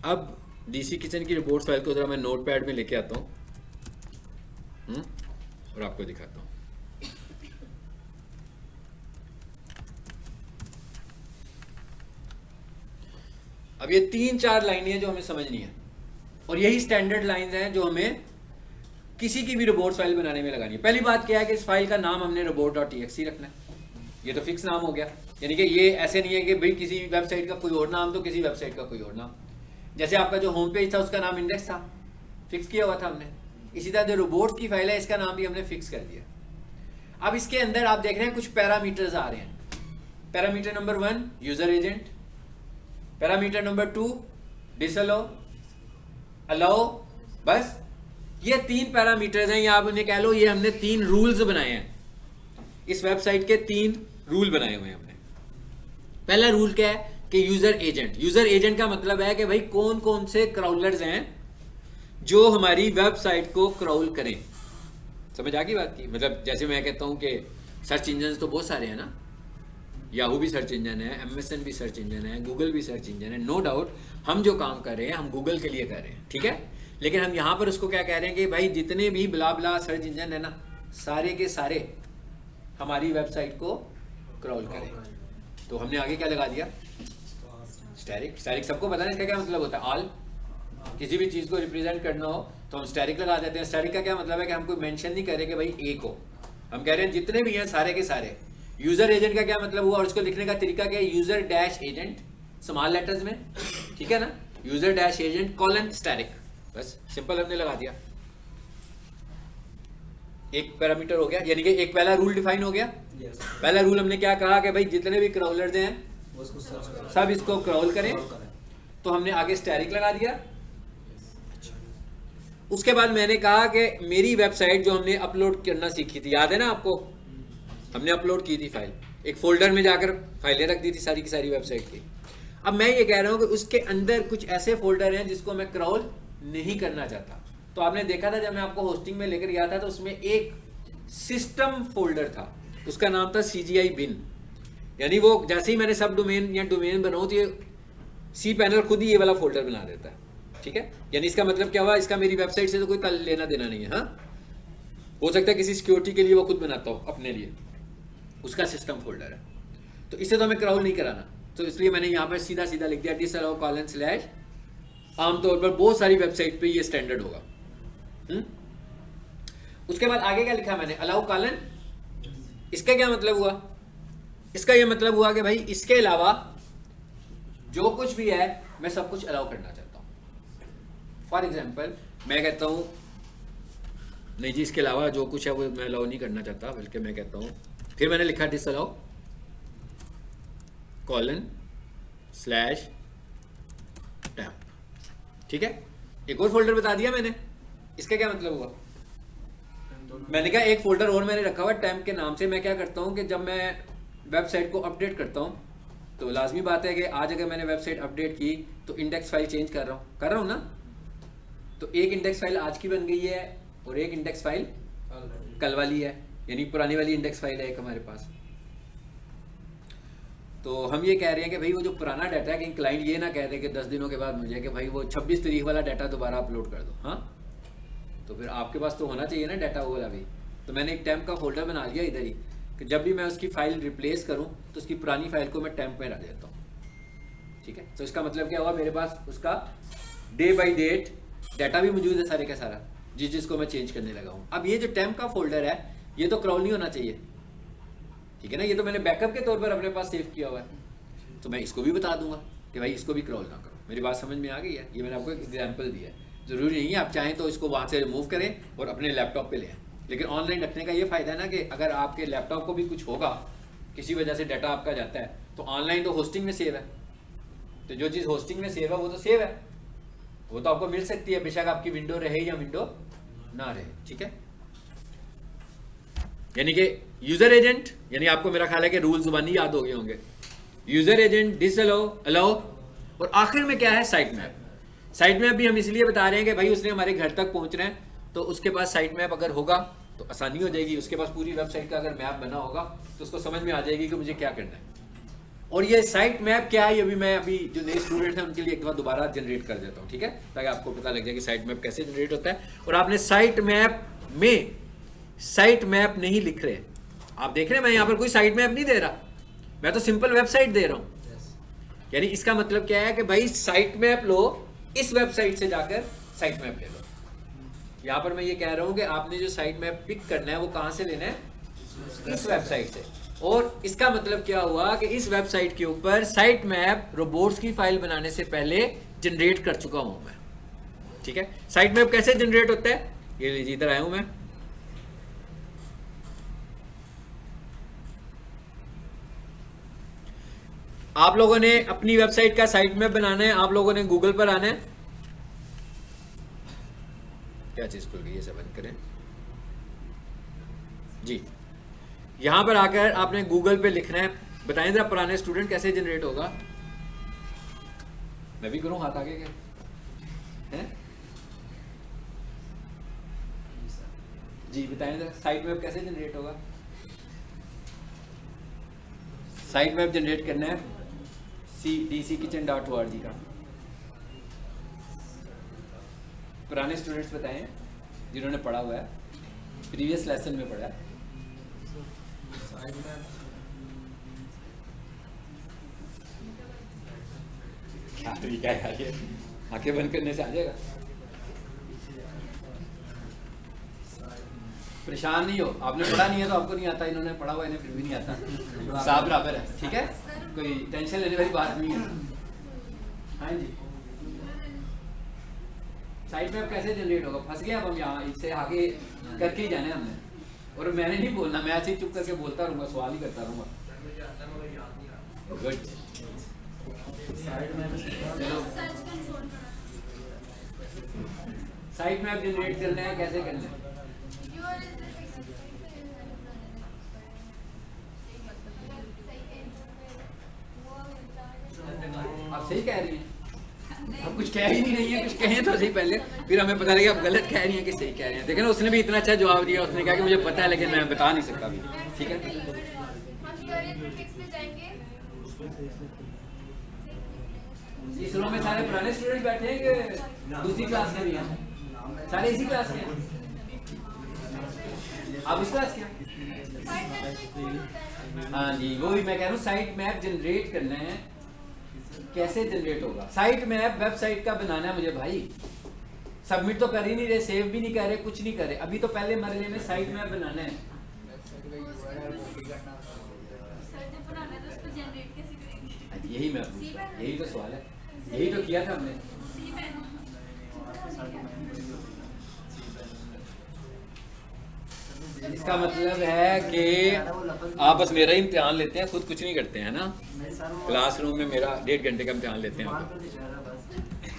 अब डीसी किचन की रिपोर्ट फाइल को जरा मैं नोटपैड में लेके आता हूँ और आपको दिखाता हूँ। अब ये 3-4 लाइनें हैं जो हमें समझनी है और यही स्टैंडर्ड लाइंस हैं जो हमें किसी की भी रिपोर्ट फाइल बनाने में लगानी है। पहली बात क्या है कि इस फाइल का नाम हमने report.txt रखना है, ये तो फिक्स नाम हो गया। यानी कि ये ऐसे नहीं है कि भाई किसी वेबसाइट का कोई और नाम तो किसी वेबसाइट का कोई और नाम। जैसे आपका जो होम पेज था उसका नाम इंडेक्स था, फिक्स किया हुआ था हमने। इसी तरह जो रिपोर्ट की फाइल है इसका नाम भी हमने फिक्स कर दिया। अब इसके अंदर आप देख रहे हैं कुछ पैरामीटर्स आ रहे हैं। Parameter number 1 user agent, parameter number 2 disallow, allow, बस ये 3 पैरामीटर्स हैं, या आप उन्हें कह लो ये हमने 3 रूल्स बनाए हैं। इस वेबसाइट के 3 रूल बनाए हुए हैं हमने। पहला रूल क्या है कि यूजर एजेंट। यूजर एजेंट का मतलब है कि भाई कौन कौन से क्राउलर्स हैं जो हमारी वेबसाइट को क्राउल करें। समझ आ गई बात की? मतलब जैसे मैं कहता हूं कि सर्च इंजन तो बहुत सारे हैं ना, याहू भी सर्च इंजन है, एमएसएन भी सर्च इंजन है, गूगल भी सर्च इंजन है। नो डाउट हम जो काम कर रहे हैं हम गूगल के लिए कर रहे हैं, ठीक है। लेकिन हम यहाँ पर उसको क्या कह रहे हैं कि भाई जितने भी ब्ला ब्ला सर्च इंजन है ना, सारे के सारे हमारी वेबसाइट को क्रॉल करें। तो हमने आगे क्या लगा दिया? स्टैटिक। स्टैटिक सबको पता है इसका क्या मतलब होता है? ऑल। किसी भी चीज़ को रिप्रेजेंट करना हो तो हम स्टैटिक लगा देते हैं। स्टैटिक का क्या मतलब है कि हम कोई मेंशन नहीं कर रहे कि भाई एक हो, हम कह रहे हैं जितने भी हैं सारे के सारे। यूजर एजेंट का क्या मतलब हुआ और उसको लिखने का तरीका क्या है? User dash agent small letters में, ठीक है ना, user dash agent colon static, बस सिंपल हमने लगा दिया। एक पैरामीटर हो गया, यानी कि एक पहला रूल डिफाइन हो गया। पहला रूल हमने क्या कहा कि भाई जितने भी क्राउलर्स हैं सब इसको क्राउल करें, तो हमने आगे स्टैटिक लगा दिया। उसके बाद मैंने कहा कि मेरी वेबसाइट जो हमने अपलोड करना सीखी थी, याद है ना आपको, हमने अपलोड की थी फाइल, एक फोल्डर में जाकर फाइलें रख दी थी सारी की सारी वेबसाइट की। अब मैं ये कह रहा हूँ कि उसके अंदर कुछ ऐसे फोल्डर हैं जिसको मैं क्रॉल नहीं करना चाहता। तो आपने देखा था जब मैं आपको होस्टिंग में लेकर गया था तो उसमें एक सिस्टम फोल्डर था, उसका नाम था CGI bin। यानी वो जैसे ही मैंने सब डोमेन या डोमेन बनाऊँ तो ये cPanel खुद ही ये वाला फोल्डर बना देता है, ठीक है। यानी इसका मतलब क्या हुआ, इसका मेरी वेबसाइट से तो कोई लेना देना नहीं है। हाँ, हो सकता है किसी सिक्योरिटी के लिए वो खुद बनाता हो अपने लिए, उसका सिस्टम फोल्डर है। तो इससे तो हमें क्राउल नहीं कराना, तो इसलिए मैंने यहाँ पर सीधा सीधा लिख दिया डिसअलाउ कॉलन स्लैश। आमतौर पर बहुत सारी वेबसाइट पे ये स्टैंडर्ड होगा। उसके बाद आगे क्या लिखा मैंने? Allow colon. इसका क्या मतलब हुआ? इसका ये मतलब हुआ कि भाई इसके अलावा जो कुछ भी है मैं सब कुछ अलाउ करना चाहता हूँ। फॉर एग्जाम्पल मैं कहता हूँ नहीं जी इसके अलावा जो कुछ है वो मैं अलाउ नहीं करना चाहता, बल्कि मैं कहता हूँ, फिर मैंने लिखा डिसअलाउ कॉलन स्लैश टैम्प, ठीक है। एक और फोल्डर बता दिया मैंने। इसका क्या मतलब हुआ? मैंने कहा एक फोल्डर और मैंने रखा हुआ टैम्प के नाम से। मैं क्या करता हूँ कि जब मैं वेबसाइट को अपडेट करता हूँ तो लाजमी बात है कि आज अगर मैंने वेबसाइट अपडेट की तो इंडेक्स फाइल चेंज कर रहा हूँ ना, तो एक इंडेक्स फाइल आज की बन गई है और एक इंडेक्स फाइल कल वाली है, यानी पुरानी वाली इंडेक्स फाइल है एक हमारे पास। तो हम ये कह रहे हैं कि भाई वो जो पुराना डाटा है, कि क्लाइंट ये ना कह दे कि 10 दिनों के बाद मुझे कि भाई वो 26 तारीख वाला डाटा दोबारा अपलोड कर दो। हाँ, तो फिर आपके पास तो होना चाहिए ना डाटा वो वाला भी। तो मैंने एक टैम्प का फोल्डर बना लिया इधर ही, कि जब भी मैं उसकी फाइल रिप्लेस करूं तो उसकी पुरानी फाइल को मैं टैम्प में रख देता हूँ, ठीक है। तो इसका मतलब क्या हुआ, मेरे पास उसका डे बाई डेट डाटा भी मौजूद है सारे का सारा, जिसको मैं चेंज करने लगा हूँ। अब ये जो टैम्प का फोल्डर है ये तो क्रॉल नहीं होना चाहिए, ठीक है ना, ये तो मैंने बैकअप के तौर पर अपने पास सेव किया हुआ है। तो मैं इसको भी बता दूंगा कि भाई इसको भी क्रॉल ना करो। मेरी बात समझ में आ गई है? ये मैंने आपको एक एग्जाम्पल दिया है। ज़रूरी नहीं है आप चाहें तो इसको वहाँ से रिमूव करें और अपने लैपटॉप पे लें, लेकिन ऑनलाइन रखने का ये फ़ायदा है ना कि अगर आपके लैपटॉप को भी कुछ होगा, किसी वजह से डाटा आपका जाता है, तो ऑनलाइन तो होस्टिंग में सेव है। तो जो चीज़ होस्टिंग में सेव है वो तो सेव है, वो तो आपको मिल सकती है, बेशक आपकी विंडो रहे या विंडो ना रहे, ठीक है। यानी कि यूजर एजेंट, यानी आपको मेरा ख्याल है कि रूल जुबानी याद हो गए होंगे। यूजर एजेंट, डिसअलाउ, अलाउ, और आखिर में क्या है? Site map. साइट मैप भी हम इसलिए बता रहे हैं कि भाई उसने हमारे घर तक पहुंचना है, तो उसके पास साइट मैप अगर होगा तो आसानी हो जाएगी। उसके पास पूरी वेबसाइट का अगर मैप बना होगा तो उसको समझ में आ जाएगी कि मुझे क्या करना है। और ये साइट मैप क्या है, ये भी मैं अभी जो नए स्टूडेंट हैं उनके लिए एक बार दोबारा जनरेट कर देता हूँ, ठीक है, ताकि आपको पता लग जाए कि साइट मैप कैसे जनरेट होता है। और आपने साइट मैप में साइट मैप नहीं लिख रहे, आप देख रहे हैं मैं यहाँ पर कोई साइट मैप नहीं दे रहा, मैं तो सिंपल वेबसाइट दे रहा हूँ। यानी इसका मतलब क्या है कि भाई साइट मैप लो, इस वेबसाइट से जाकर साइट मैप ले लो। यहाँ पर मैं ये कह रहा हूँ कि आपने जो साइट मैप पिक करना है वो कहाँ से लेना है, इस वेबसाइट से। और इसका मतलब क्या हुआ कि इस वेबसाइट के ऊपर साइट मैप रोबोट्स की फाइल बनाने से पहले जनरेट कर चुका हूं मैं, ठीक है। साइट मैप कैसे जनरेट होता है, ये लीजिए इधर आया हूं मैं, आप लोगों ने अपनी वेबसाइट का साइट मैप बनाना है, आप लोगों ने गूगल पर आना है, क्या चीज खुल गई है, सब बंद करें जी। यहां पर आकर आपने गूगल पे लिखना है, बताएं जरा पुराने स्टूडेंट कैसे जनरेट होगा, मैं भी करूं हाथ आगे के हैं जी, बताएं जरा साइट मैप कैसे जनरेट होगा। साइट मैप जनरेट करना है dckitchen.org का, पुराने स्टूडेंट्स बताएं जिन्होंने पढ़ा हुआ है, प्रीवियस लेसन में पढ़ा है। क्या तरीका है यार, ये आंखें बंद करने से आ जाएगा। परेशान नहीं हो, आपने पढ़ा नहीं है तो आपको नहीं आता, इन्होंने पढ़ा हुआ इन्हें फिर भी नहीं आता, साहब बराबर है, ठीक है, कोई टेंशन लेने वाली बात नहीं है। हाँ जी, साइट मैप कैसे जनरेट होगा, फंस गए अब हम यहाँ, इससे आगे करके ही जाने हमने, और मैंने नहीं बोलना, मैं ऐसे ही चुप करके बोलता रहूंगा, सवाल ही करता रहूंगा। गुड, चलो साइट मैप जनरेट करना है, कैसे करना है, आप सही कह रही हैं, हम कुछ कह ही नहीं रही है, कुछ कहें तो सही पहले, फिर हमें पता लगे आप गलत कह रही हैं कि सही कह रही हैं। देखें ना, उसने भी इतना अच्छा जवाब दिया, उसने कहा कि मुझे पता है लेकिन मैं बता नहीं सकता अभी, ठीक है। इस रो में सारे पुराने स्टूडेंट बैठे हैं कि दूसरी क्लास के भी हैं, सारे इसी क्लास के हैं, आप इस क्लास के हैं? हाँ जी, वो भी मैं कह रहा हूँ, साइट मैप जनरेट करना है, कैसे जनरेट होगा। साइट मैप वेबसाइट का बनाना है मुझे भाई, सबमिट तो कर ही नहीं रहे, सेव भी नहीं कर रहे, कुछ नहीं कर रहे, अभी तो पहले मरने में साइट मैप बनाना है। यही मैं यही तो सवाल है, यही तो किया था हमने। इसका मतलब है कि आप बस मेरा ही इम्तिहान लेते हैं, खुद कुछ नहीं करते हैं ना। क्लासरूम में मेरा 1.5 घंटे का इम्तिहान लेते हैं,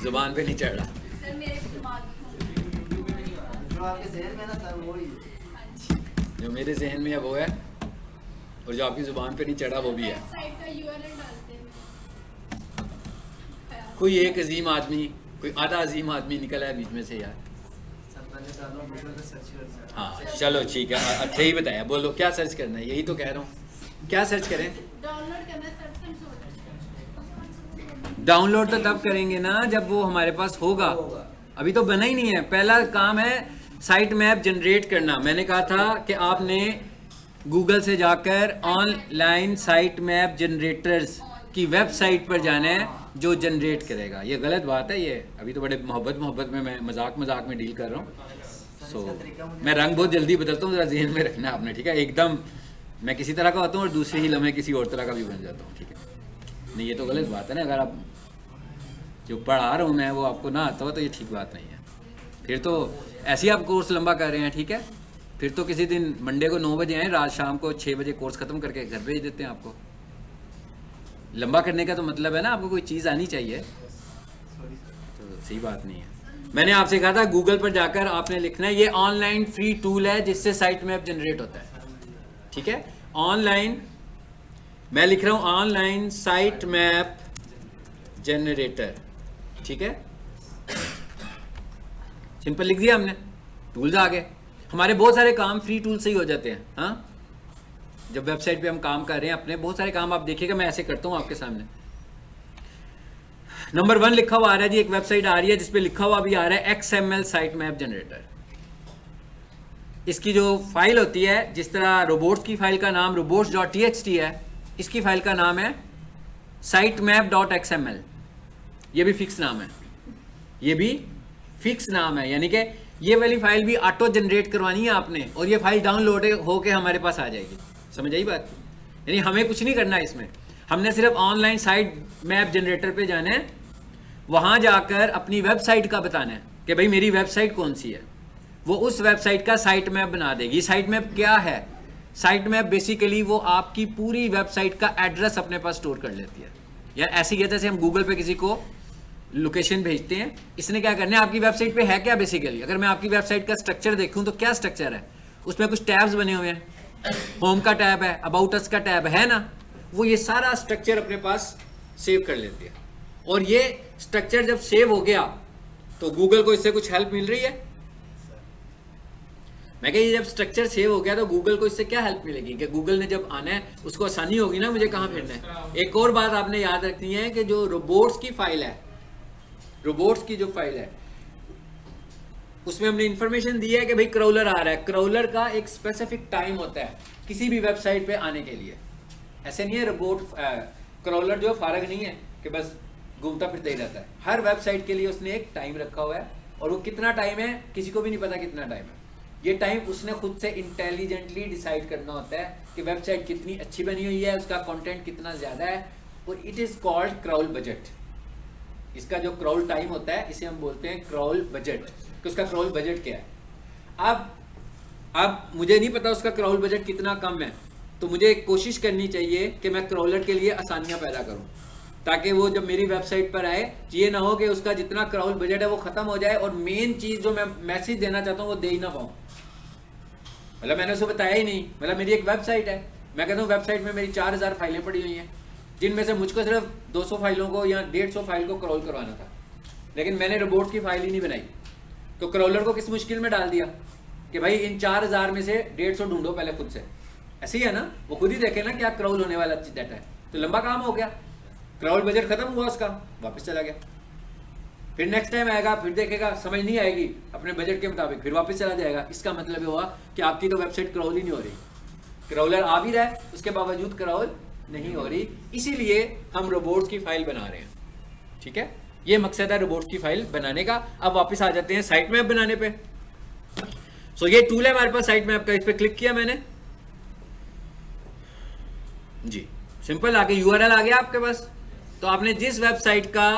जुबान पे नहीं चढ़ रहा, जो मेरे जहन में है वो है, और जो आपकी जुबान पे नहीं चढ़ा वो भी है। कोई एक अजीम आदमी, कोई आधा अजीम आदमी निकला है बीच में से यार। हाँ चलो ठीक है, अच्छा ही बताया, बोलो क्या सर्च करना है, यही तो कह रहा हूँ, क्या सर्च करें। डाउनलोड तो तब करेंगे ना जब वो हमारे पास होगा, अभी तो बना ही नहीं है। पहला काम है साइट मैप जनरेट करना। मैंने कहा था कि आपने गूगल से जाकर ऑनलाइन साइट मैप जनरेटर्स की वेबसाइट पर जाना है जो जनरेट करेगा। ये गलत बात है, ये अभी तो बड़े मोहब्बत में मैं मजाक में डील कर रहा हूँ। मैं रंग बहुत जल्दी बदलता हूँ, जरा जहन में रखना आपने, ठीक है। एकदम मैं किसी तरह का होता हूँ और दूसरे ही लम्हे किसी और तरह का भी बन जाता हूँ, ठीक है। नहीं, ये तो गलत बात है ना, अगर आप जो पढ़ा रहा हूँ मैं वो आपको ना आता हो तो ये ठीक बात नहीं है। फिर तो ऐसे ही आप कोर्स लंबा कर रहे हैं, ठीक है। फिर तो किसी दिन मंडे को 9 बजे आए, रात शाम को 6 बजे कोर्स ख़त्म करके घर भेज देते हैं आपको। लंबा करने का तो मतलब है ना आपको कोई चीज़ आनी चाहिए, तो सही बात नहीं है। मैंने आपसे कहा था गूगल पर जाकर आपने लिखना है, ये ऑनलाइन फ्री टूल है जिससे साइट मैप जनरेट होता है, ठीक है। ऑनलाइन मैं लिख रहा हूँ ऑनलाइन साइट मैप जनरेटर, ठीक है। सिंपल लिख दिया हमने, टूल्स आ गए। हमारे बहुत सारे काम फ्री टूल से ही हो जाते हैं। हाँ जब वेबसाइट पे हम काम कर रहे हैं अपने, बहुत सारे काम आप देखिएगा, मैं ऐसे करता हूँ आपके सामने। नंबर 1 लिखा हुआ आ रहा है जी, एक वेबसाइट आ रही है जिसपे लिखा हुआ भी आ रहा है XML साइट मैप जनरेटर। इसकी जो फाइल होती है, जिस तरह रोबोट्स की फाइल का नाम robots.txt है, इसकी फाइल का नाम है sitemap.xml। ये भी फिक्स नाम है, ये भी फिक्स नाम है, यानी कि ये वाली फाइल भी ऑटो जनरेट करवानी है आपने, और ये फाइल डाउनलोड होके हमारे पास आ जाएगी। समझ आई बात? यानी हमें कुछ नहीं करना है इसमें, हमने सिर्फ ऑनलाइन साइट मैप जनरेटर पे जाना है, वहां जाकर अपनी वेबसाइट का बताना है कि भाई मेरी वेबसाइट कौन सी है, वो उस वेबसाइट का साइट मैप बना देगी। साइट मैप क्या है? साइट मैप बेसिकली वो आपकी पूरी वेबसाइट का एड्रेस अपने पास स्टोर कर लेती है। या ऐसी है जैसे हम गूगल पे किसी को लोकेशन भेजते हैं, इसने क्या करना है, आपकी वेबसाइट पे है क्या बेसिकली। अगर मैं आपकी वेबसाइट का स्ट्रक्चर देखूं तो क्या स्ट्रक्चर है, उसमें कुछ टैब्स बने हुए हैं, होम का टैब है, अबाउट अस का टैब है ना, वो ये सारा स्ट्रक्चर अपने पास सेव कर लेती है। और ये स्ट्रक्चर जब सेव हो गया तो गूगल को इससे कुछ हेल्प मिल रही है? मैं कह, ये जब स्ट्रक्चर सेव हो गया तो गूगल को इससे क्या हेल्प मिलेगी कि गूगल ने जब आना है उसको आसानी होगी ना मुझे कहाँ फिरना है। एक और बात आपने याद रखनी है कि जो रोबोट्स की फाइल है, रोबोट्स की जो फाइल है उसमें हमने इंफॉर्मेशन दी है कि भाई क्रॉलर आ रहा है, क्रॉलर का एक स्पेसिफिक टाइम होता है किसी भी वेबसाइट पे आने के लिए। ऐसे नहीं है रोबोट क्रॉलर जो फारग नहीं है कि बस घूमता फिरता ही रहता है, हर वेबसाइट के लिए उसने एक टाइम रखा हुआ है, और वो कितना टाइम है किसी को भी नहीं पता कितना टाइम है। ये टाइम उसने खुद से इंटेलिजेंटली डिसाइड करना होता है कि वेबसाइट कितनी अच्छी बनी हुई है, उसका कंटेंट कितना ज्यादा है, और it is called crawl budget. इसका जो क्रॉल टाइम होता है इसे हम बोलते हैं क्रॉल बजट, कि उसका क्रॉल बजट क्या है। अब मुझे नहीं पता उसका क्रॉल बजट कितना कम है, तो मुझे कोशिश करनी चाहिए कि मैं क्रॉलर के लिए आसानियां पैदा करूं, ताकि वो जब मेरी वेबसाइट पर आए ये ना हो कि उसका जितना क्रॉल बजट है वो खत्म हो जाए और मेन चीज जो मैं मैसेज देना चाहता हूँ वो दे ही ना पाऊँ। मतलब मैंने उसे बताया ही नहीं, मतलब मेरी एक वेबसाइट है, मैं कहता हूँ वेबसाइट में मेरी 4000 फाइलें पड़ी हुई हैं, जिनमें से मुझको सिर्फ 200 फाइलों को या 150 फाइल को क्रॉल करवाना था, लेकिन मैंने रोबोट की फाइल ही नहीं बनाई। तो क्रॉलर को किस मुश्किल में डाल दिया कि भाई इन 4000 में से 150 ढूंढो पहले खुद से। ऐसे ही है ना, वो खुद ही देखे ना क्या क्रॉल होने वाला डाटा है, तो लंबा काम हो गया, क्रॉल बजट खत्म हुआ उसका, वापस चला गया। फिर नेक्स्ट टाइम आएगा, फिर देखेगा समझ नहीं आएगी अपने बजट के मुताबिक, फिर वापस चला जाएगा। इसका मतलब ये हुआ कि आपकी तो वेबसाइट क्रॉल ही नहीं हो रही, क्रॉलर आ भी रहा है उसके बावजूद क्रॉल नहीं हो रही, इसीलिए हम रोबोट्स की फाइल बना रहे हैं। ठीक है, ये मकसद है रोबोट्स की फाइल बनाने का। अब वापस आ जाते हैं साइट मैप बनाने पे। सो ये टूल है हमारे पास साइट मैप का, इस पे क्लिक किया मैंने जी, सिंपल आगे यूआरएल आ गया आपके पास। तो आपने जिस वेबसाइट का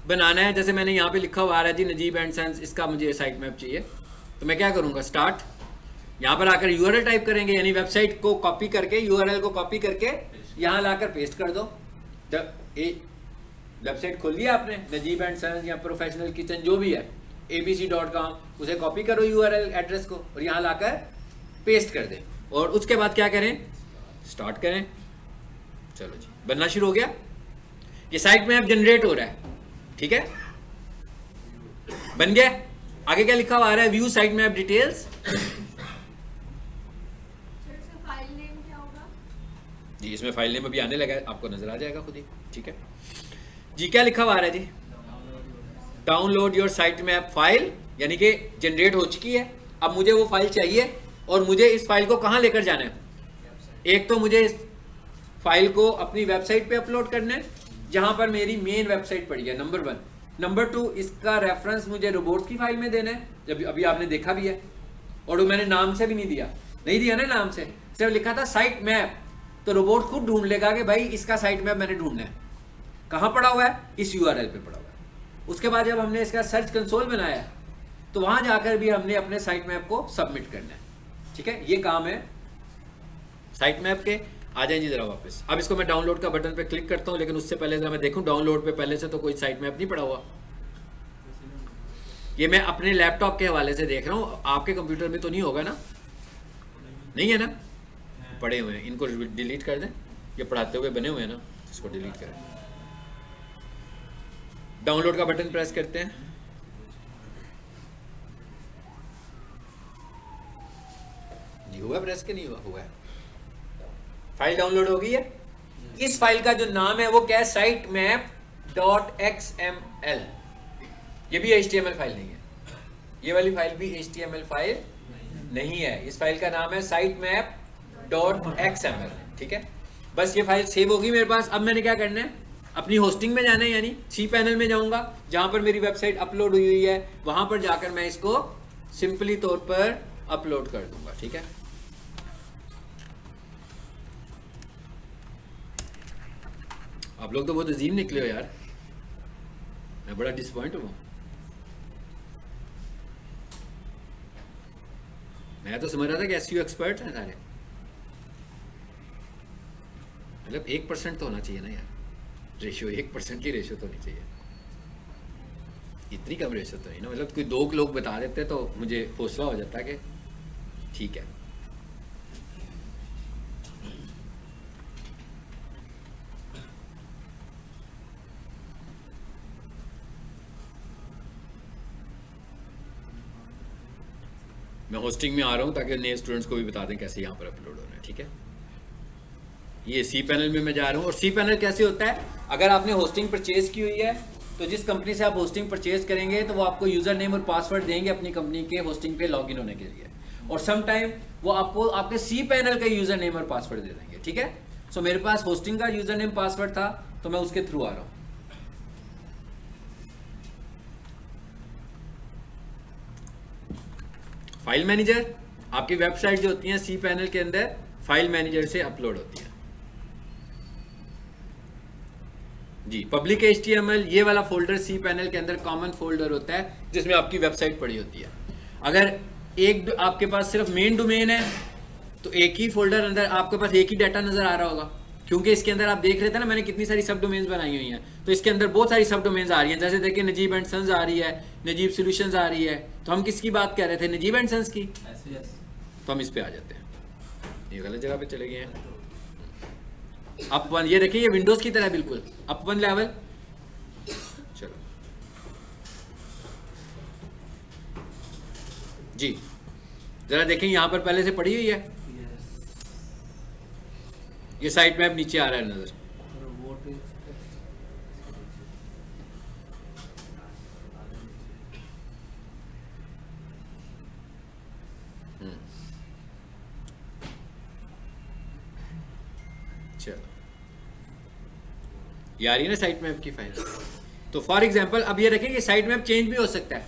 बनाना है, जैसे मैंने यहाँ पे लिखा हुआ आ रहा है जी नजीब एंड सन्स, इसका मुझे साइट मैप चाहिए, तो मैं क्या करूँगा, स्टार्ट, यहाँ पर आकर यूआरएल टाइप करेंगे, यानी वेबसाइट को कॉपी करके, यूआरएल को कॉपी करके यहाँ लाकर पेस्ट कर दो। जब वेबसाइट खोल लिया आपने नजीब एंड सन्स या प्रोफेशनल किचन जो भी है abc.com, उसे कॉपी करो यूआरएल एड्रेस को और यहाँ लाकर पेस्ट कर दें, और उसके बाद क्या करें, स्टार्ट करें। चलो जी, बनना शुरू हो गया, ये साइट मैप जनरेट हो रहा है। ठीक है, बन गया। आगे क्या लिखा हुआ आ रहा है, व्यू साइट मैप डिटेल्स। जी, इसमें फाइल नेम अभी आने लगा है, आपको नजर आ जाएगा खुद ही। ठीक है जी, क्या लिखा हुआ आ रहा है जी, download your site map file, यानी कि जनरेट हो चुकी है। अब मुझे वो फाइल चाहिए और मुझे इस फाइल को कहां लेकर जाना है, एक तो मुझे इस फाइल को अपनी वेबसाइट पे अपलोड करना है जहां पर मेरी मेन वेबसाइट पड़ी है, नंबर 1। नंबर 2, इसका रेफरेंस मुझे रोबोट्स की फाइल में देना है, जब अभी आपने देखा भी है, और वो मैंने नाम से भी नहीं दिया ना, नाम से सिर्फ लिखा था साइट मैप। तो रोबोट खुद ढूंढ लेगा कि भाई इसका साइट मैप मैंने ढूंढना है, कहां पड़ा हुआ है, इस यूआरएल पे पड़ा हुआ है। उसके बाद जब हमने इसका सर्च कंसोल बनाया तो वहां जाकर भी हमने अपने साइट मैप को सबमिट करना है। ठीक है, ये काम है साइट मैप के। आ जाए जी जरा वापस। अब इसको मैं डाउनलोड का बटन पे क्लिक करता हूं, लेकिन उससे पहले जरा मैं देखूं डाउनलोड पे पहले से तो कोई साइट मैप नहीं पड़ा हुआ। ये मैं अपने लैपटॉप के हवाले से देख रहा हूं, आपके कंप्यूटर में तो नहीं होगा ना, नहीं है ना, पड़े हुए हैं, इनको डिलीट कर दें, ये पढ़ाते हुए बने हुए हैं ना, इसको डिलीट करें। डाउनलोड का बटन प्रेस करते हैं, नहीं हुआ प्रेस के, नहीं हुआ है। फाइल डाउनलोड हो गई है। इस फाइल का जो नाम है वो क्या है, साइट मैप डॉट XML। ये भी HTML फाइल नहीं है, ये वाली फाइल भी HTML फाइल नहीं है। इस फाइल का नाम है साइट मैप डॉट XML। ठीक है, बस ये फाइल सेव होगी मेरे पास। अब मैंने क्या करना है, अपनी होस्टिंग में जाना है, यानी cPanel में जाऊंगा जहां पर मेरी वेबसाइट अपलोड हुई हुई है, वहां पर जाकर मैं इसको सिंपली तौर पर अपलोड कर दूंगा। ठीक है, आप लोग तो बहुत अजीब निकले हो यार, मैं बड़ा डिसअपॉइंट हुआ। मैं तो समझ रहा था कि SEO एक्सपर्ट हैं सारे। मतलब 1% तो होना चाहिए ना यार, रेशियो 1% की रेशियो तो होनी चाहिए। इतनी कम रेशियो तो नहीं ना, मतलब कोई 2 लोग बता देते तो मुझे हौसला हो जाता कि ठीक है। मैं होस्टिंग में आ रहा हूँ ताकि नए स्टूडेंट्स को भी बता दें कैसे यहाँ पर अपलोड होना है। ठीक है, ये cPanel में मैं जा रहा हूँ। और cPanel कैसे होता है, अगर आपने होस्टिंग परचेज की हुई है तो जिस कंपनी से आप होस्टिंग परचेज करेंगे तो वो आपको यूजर नेम और पासवर्ड देंगे अपनी कंपनी के होस्टिंग पे लॉगिन होने के लिए, और सम टाइम वो आपको आपके cPanel का यूजर नेम और पासवर्ड दे देंगे। ठीक है, सो मेरे पास होस्टिंग का यूजर नेम पासवर्ड था तो मैं उसके थ्रू आ रहा हूँ। फाइल मैनेजर, आपकी वेबसाइट जो होती है cPanel के अंदर फाइल मैनेजर से अपलोड होती है जी। पब्लिक HTML ये वाला फोल्डर cPanel के अंदर कॉमन फोल्डर होता है जिसमें आपकी वेबसाइट पड़ी होती है। अगर एक आपके पास सिर्फ मेन डोमेन है तो एक ही फोल्डर अंदर आपके पास एक ही डाटा नजर आ रहा होगा, क्योंकि इसके अंदर आप देख रहे थे ना मैंने कितनी सारी सब डोमेन्स बनाई हुई हैं, तो इसके अंदर बहुत सारी सब डोमेन्स आ रही हैं। जैसे देखिए नजीब एंड सन्स आ रही है, नजीब सॉल्यूशंस आ रही है, तो हम किसकी बात कर रहे थे, नजीब एंड सन्स की। तो हम इस पे आ जाते हैं, ये गलत जगह पे चले गए हैं। अप वन, ये देखिए ये विंडोज की तरह बिल्कुल अप वन लेवल। चलो जी, जरा देखें यहाँ पर पहले से पड़ी हुई है, ये साइट मैप नीचे आ रहा है नजर। चलो, ये आ रही है ना साइट मैप की फाइल। तो फॉर एग्जांपल अब ये देखें ये साइट मैप चेंज भी हो सकता है।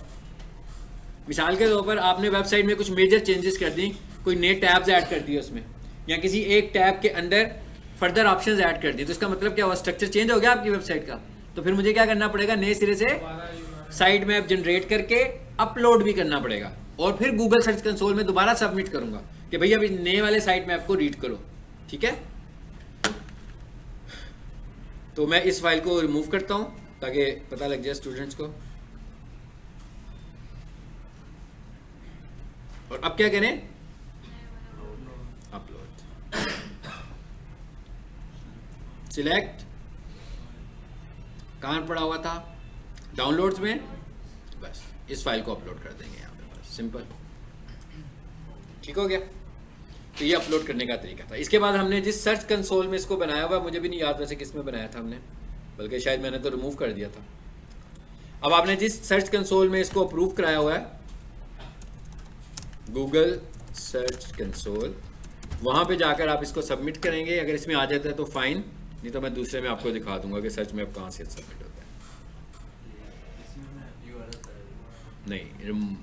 मिसाल के तौर पर आपने वेबसाइट में कुछ मेजर चेंजेस कर दी, कोई नए टैब्स ऐड कर दिए उसमें, या किसी एक टैब के अंदर फर्दर ऑप्शंस ऐड कर दिए, तो इसका मतलब क्या हुआ, स्ट्रक्चर चेंज हो गया आपकी वेबसाइट का। तो फिर मुझे क्या करना पड़ेगा, नए सिरे से साइट मैप जनरेट करके अपलोड भी करना पड़ेगा, और फिर गूगल सर्च कंसोल में दोबारा सबमिट करूंगा कि भैया अभी नए वाले साइट मैप को रीड करो। ठीक है, तो मैं इस फाइल को रिमूव करता हूं ताकि पता लग जाए स्टूडेंट्स को। और अब क्या करें, अपलोड, सिलेक्ट, कहां पड़ा हुआ था, डाउनलोड्स में, बस इस फाइल को अपलोड कर देंगे यहाँ पे, बस सिंपल। ठीक हो गया, तो ये अपलोड करने का तरीका था। इसके बाद हमने जिस सर्च कंसोल में इसको बनाया हुआ, मुझे भी नहीं याद वैसे किस में बनाया था हमने, बल्कि शायद मैंने तो रिमूव कर दिया था। अब आपने जिस सर्च कंसोल में इसको अप्रूव कराया हुआ है, गूगल सर्च कंसोल, वहां पे जाकर आप इसको सबमिट करेंगे। अगर इसमें आ जाता है तो फाइन, नहीं तो मैं दूसरे में आपको दिखा दूंगा कि सर्च में कहाँ से सबमिट होता है। नहीं,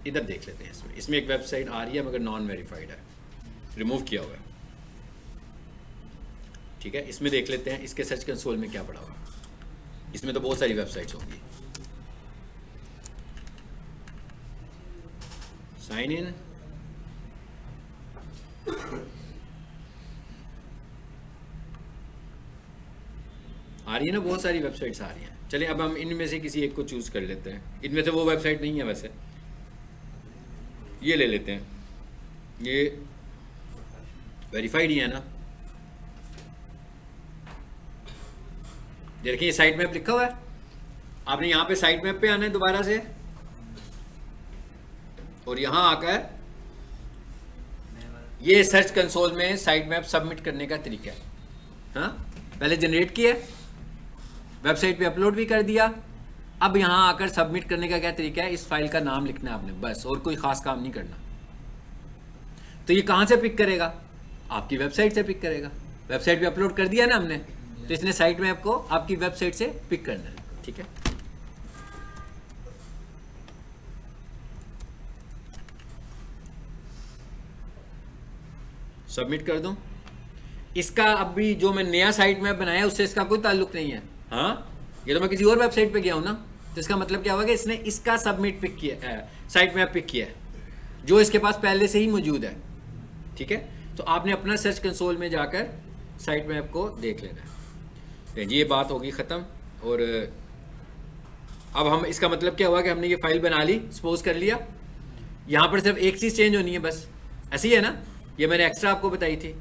इधर देख लेते हैं। इसमें एक वेबसाइट आ रही है मगर नॉन वेरीफाइड है, रिमूव किया हुआ है। ठीक है, इसमें देख लेते हैं इसके सर्च कंसोल में क्या पड़ा हुआ है। इसमें तो बहुत सारी वेबसाइट्स होंगी। साइन इन, आ रही है ना, बहुत सारी वेबसाइट्स आ रही हैं। चलिए अब हम इनमें से किसी एक को चूज कर लेते हैं। इनमें से वो वेबसाइट नहीं है वैसे, ये ले लेते हैं, ये वेरीफाइड ही है ना। देखिए ये साइट मैप लिखा हुआ है, आपने यहाँ पे साइट मैप पे आना है दोबारा से, और यहाँ आकर ये सर्च कंसोल में साइट मैप सबमिट करने का तरीका है। हाँ, पहले जनरेट किया, वेबसाइट पे अपलोड भी कर दिया, अब यहाँ आकर सबमिट करने का क्या तरीका है, इस फाइल का नाम लिखना है आपने, बस, और कोई खास काम नहीं करना। तो ये कहाँ से पिक करेगा, आपकी वेबसाइट से पिक करेगा। वेबसाइट पे अपलोड कर दिया ना हमने, तो इसने साइट मैप को आपकी वेबसाइट से पिक करना है। ठीक है, सबमिट कर दूं। इसका अभी जो मैं नया साइट मैप बनाया उससे इसका कोई ताल्लुक नहीं है। हाँ, ये तो मैं किसी और वेबसाइट पे गया हूं ना, तो इसका मतलब क्या हुआ कि इसने इसका सबमिट पिक किया, साइट मैप पिक किया है जो इसके पास पहले से ही मौजूद है। ठीक है, तो आपने अपना सर्च कंसोल में जाकर साइट मैप को देख लेना है। जी, ये बात होगी ख़त्म। और अब हम, इसका मतलब क्या हुआ कि हमने ये फाइल बना ली, सपोज कर लिया, यहाँ पर सिर्फ एक चीज़ चेंज होनी है बस, ऐसी है ना, ये मैंने एक्स्ट्रा आपको बताई थी,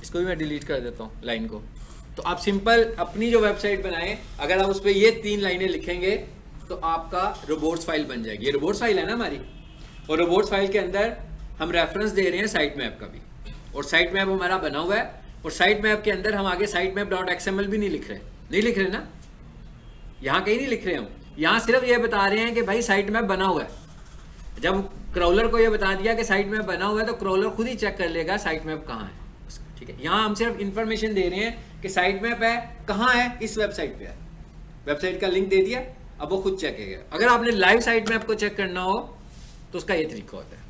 इसको भी मैं डिलीट कर देता हूँ लाइन को। तो आप सिंपल अपनी जो वेबसाइट बनाएं, अगर आप उस पर ये 3 लाइनें लिखेंगे तो आपका रोबोट्स फाइल बन जाएगी। ये रोबोट्स फाइल है ना हमारी, और रोबोट्स फाइल के अंदर हम रेफरेंस दे रहे हैं साइट मैप का भी, और साइट मैप हमारा बना हुआ है, और साइट मैप के अंदर हम आगे साइट मैप .xml भी नहीं लिख रहे ना, यहाँ कहीं नहीं लिख रहे हम, यहाँ सिर्फ ये बता रहे हैं कि भाई साइट मैप बना हुआ है। जब क्रॉलर को ये बता दिया कि साइट मैप बना हुआ है, तो क्रॉलर खुद ही चेक कर लेगा साइट मैप कहाँ है। ठीक है, यहाँ हम सिर्फ इंफॉर्मेशन दे रहे हैं कि साइट मैप है, कहाँ है, इस वेबसाइट पे है, वेबसाइट का लिंक दे दिया, अब वो खुद चेक करेगा। अगर आपने लाइव साइट मैप को चेक करना हो तो उसका ये तरीका होता है,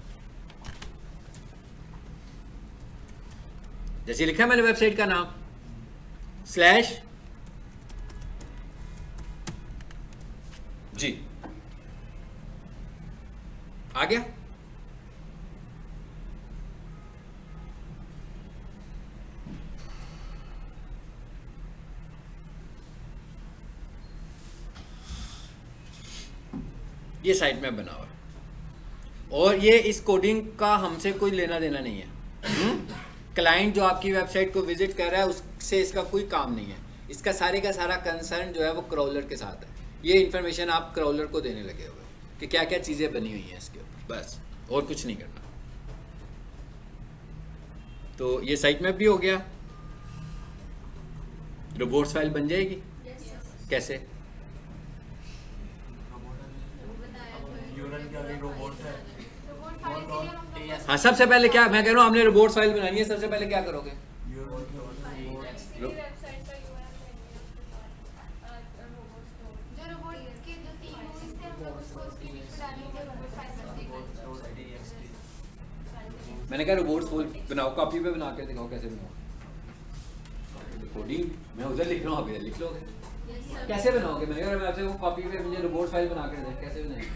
जैसे लिखा है मैंने वेबसाइट का नाम /G आ गया। ये साइट मैप बना हुआ है, और ये इस कोडिंग का हमसे कोई लेना देना नहीं है। क्लाइंट जो आपकी वेबसाइट को विजिट कर रहा है उससे इसका कोई काम नहीं है, इसका सारे का सारा कंसर्न जो है वो क्रॉलर के साथ है। ये इन्फॉर्मेशन आप क्रॉलर को देने लगे हुए कि क्या क्या चीज़ें बनी हुई हैं इसके ऊपर, बस, और कुछ नहीं करना। तो ये साइट मैप भी हो गया, रोबोट्स फाइल बन जाएगी। कैसे? हाँ, सबसे पहले क्या मैं कह रहा हूँ, आपने रोबोट्स फाइल बनानी है, सबसे पहले क्या करोगे, मैंने कहा रोबोट्स बनाओ, कॉपी पे बना के दिखाओ कैसे बनाओ। कोडिंग मैं उधर लिख रहा हूँ, आप इधर लिख लोगे, कैसे बनाओगे? मैंने कहा मैं आपसे वो कॉपी पे मुझे रोबोट फाइल बना कर दे, कैसे बनाएंगे?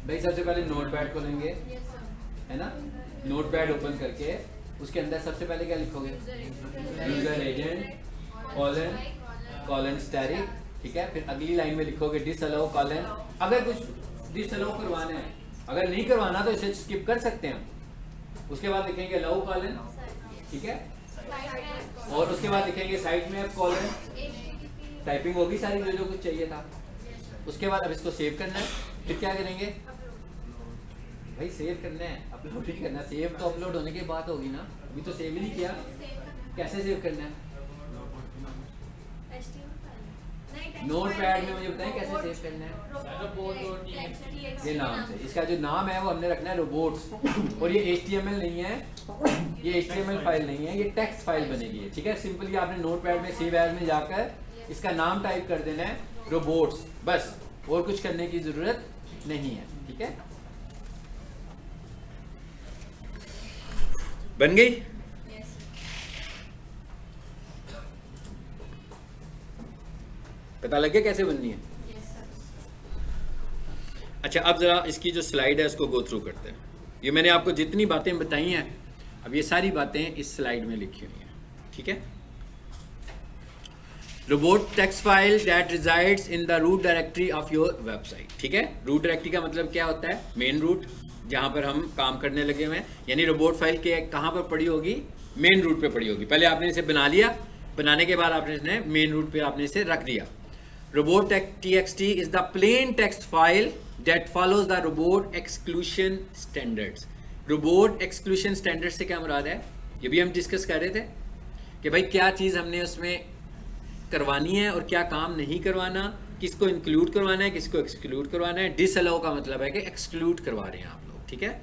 भाई सबसे पहले नोटपैड को लेंगे, है ना, नोटपैड ओपन करके उसके अंदर सबसे पहले क्या लिखोगे, यूजर एजेंट कॉलन स्टैटिक, ठीक है। फिर अगली लाइन में लिखोगे डिसअलाउ कॉलन, अगर कुछ डिसअलाउ करवाना है, अगर नहीं करवाना तो इसे स्किप कर सकते हैं। उसके बाद लिखेंगे अलाउ कॉलन, ठीक है, और उसके बाद लिखेंगे साइट में कॉलन, टाइपिंग होगी सारी जो कुछ चाहिए था। उसके बाद अब इसको सेव करना है, फिर क्या करेंगे भाई, सेव करना है, अपलोड नहीं करना। सेव तो अपलोड होने के बाद होगी ना, अभी तो सेव ही नहीं किया। कैसे सेव करना है? नोटपैड में मुझे बताएं कैसे सेव करना है। ये नाम से, इसका जो नाम है वो हमने रखना है रोबोट्स, और ये HTML नहीं है, ये HTML फाइल नहीं है, ये टेक्स्ट फाइल बनेगी, ठीक है। सिंपली आपने नोटपैड में सेव एज में जाकर इसका नाम टाइप कर देना है रोबोट्स, बस, और कुछ करने की जरूरत नहीं है, ठीक है। बन गई? पता लग गया कैसे बननी है? अच्छा, अब जरा इसकी जो स्लाइड है उसको गो थ्रू करते हैं। ये मैंने आपको जितनी बातें बताई हैं, अब ये सारी बातें इस स्लाइड में लिखी हुई हैं, ठीक है। Robot text file that resides in the root directory of your website, ठीक है। रूट डायरेक्टरी का मतलब क्या होता है? मेन रूट, जहाँ पर हम काम करने लगे हुए हैं, यानी रोबोट फाइल के कहाँ पर पड़ी होगी? मेन रूट पे पड़ी होगी। पहले आपने इसे बना लिया, बनाने के बाद आपने इसने मेन रूट पे आपने इसे रख दिया। रोबोट.txt is the plain text file that follows the robot exclusion standards. robot exclusion standards से क्या मुराद है, ये भी हम डिस्कस कर रहे थे कि भाई क्या चीज़ हमने उसमें करवानी है और क्या काम नहीं करवाना, किसको इंक्लूड करवाना है, किसको एक्सक्लूड करवाना है. डिसअलाउ का मतलब है कि एक्सक्लूड करवा रहे हैं आप लोग, ठीक है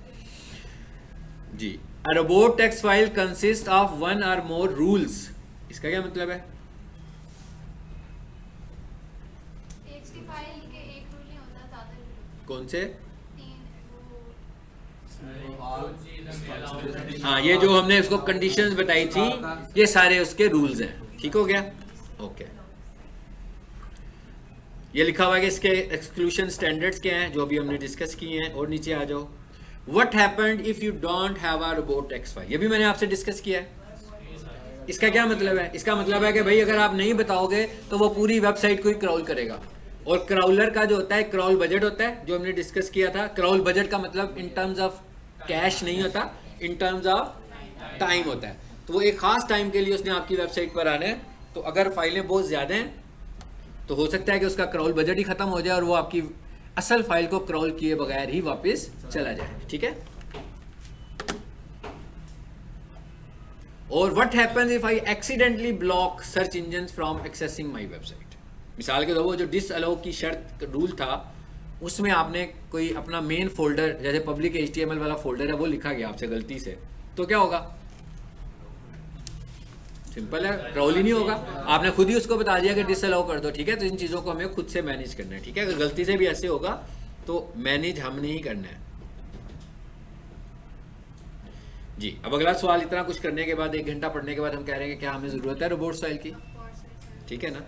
जी. A robot text file consists of one or more rules. इसका क्या मतलब है? टेक्स्ट फाइल के एक रूल नहीं होता, ज्यादा रूल. कौन से? और हाँ, ये जो हमने उसको कंडीशंस बताई थी, ये सारे उसके रूल्स हैं. ठीक हो गया? ओके. ये लिखा हुआ है कि इसके एक्सक्लूशन स्टैंडर्ड्स क्या हैं, जो अभी हमने डिस्कस किए हैं. और नीचे आ जाओ. What happened if you don't have a robot text file? ये भी मैंने आपसे डिस्कस किया है. इसका क्या मतलब है? इसका मतलब है कि भाई अगर आप नहीं बताओगे तो वो पूरी वेबसाइट को ही क्रॉल करेगा. और क्रॉलर का जो होता है, क्रॉल बजट होता है, जो हमने डिस्कस किया था. क्रॉल बजट का मतलब इन टर्म्स ऑफ कैश नहीं होता, इन टर्म्स ऑफ टाइम होता है. तो वो एक खास टाइम के लिए उसने आपकी वेबसाइट पर आना है. तो अगर फाइलें बहुत ज़्यादा हैं तो हो सकता है कि उसका क्रॉल बजट ही ख़त्म हो जाए और वो आपकी असल फाइल को क्रॉल किए बगैर ही वापस चला जाए. ठीक है. और what happens if I accidentally block search engines from accessing my website. मिसाल के तौर वो जो डिसअलाउ की शर्त रूल था, उसमें आपने कोई अपना मेन फोल्डर, जैसे पब्लिक HTML वाला फोल्डर है, वो लिखा गया आपसे गलती से, तो क्या होगा? सिंपल है, क्रॉल ही नहीं होगा. आपने खुद ही उसको बता दिया कि डिसअलाउ कर दो. ठीक है. तो इन चीज़ों को हमें खुद से मैनेज करना है. ठीक है. अगर गलती से भी ऐसे होगा तो मैनेज हमने ही करना है जी. अब अगला सवाल, इतना कुछ करने के बाद, 1 घंटा पढ़ने के बाद हम कह रहे हैं कि क्या हमें ज़रूरत है रोबोट फाइल की? ठीक है ना.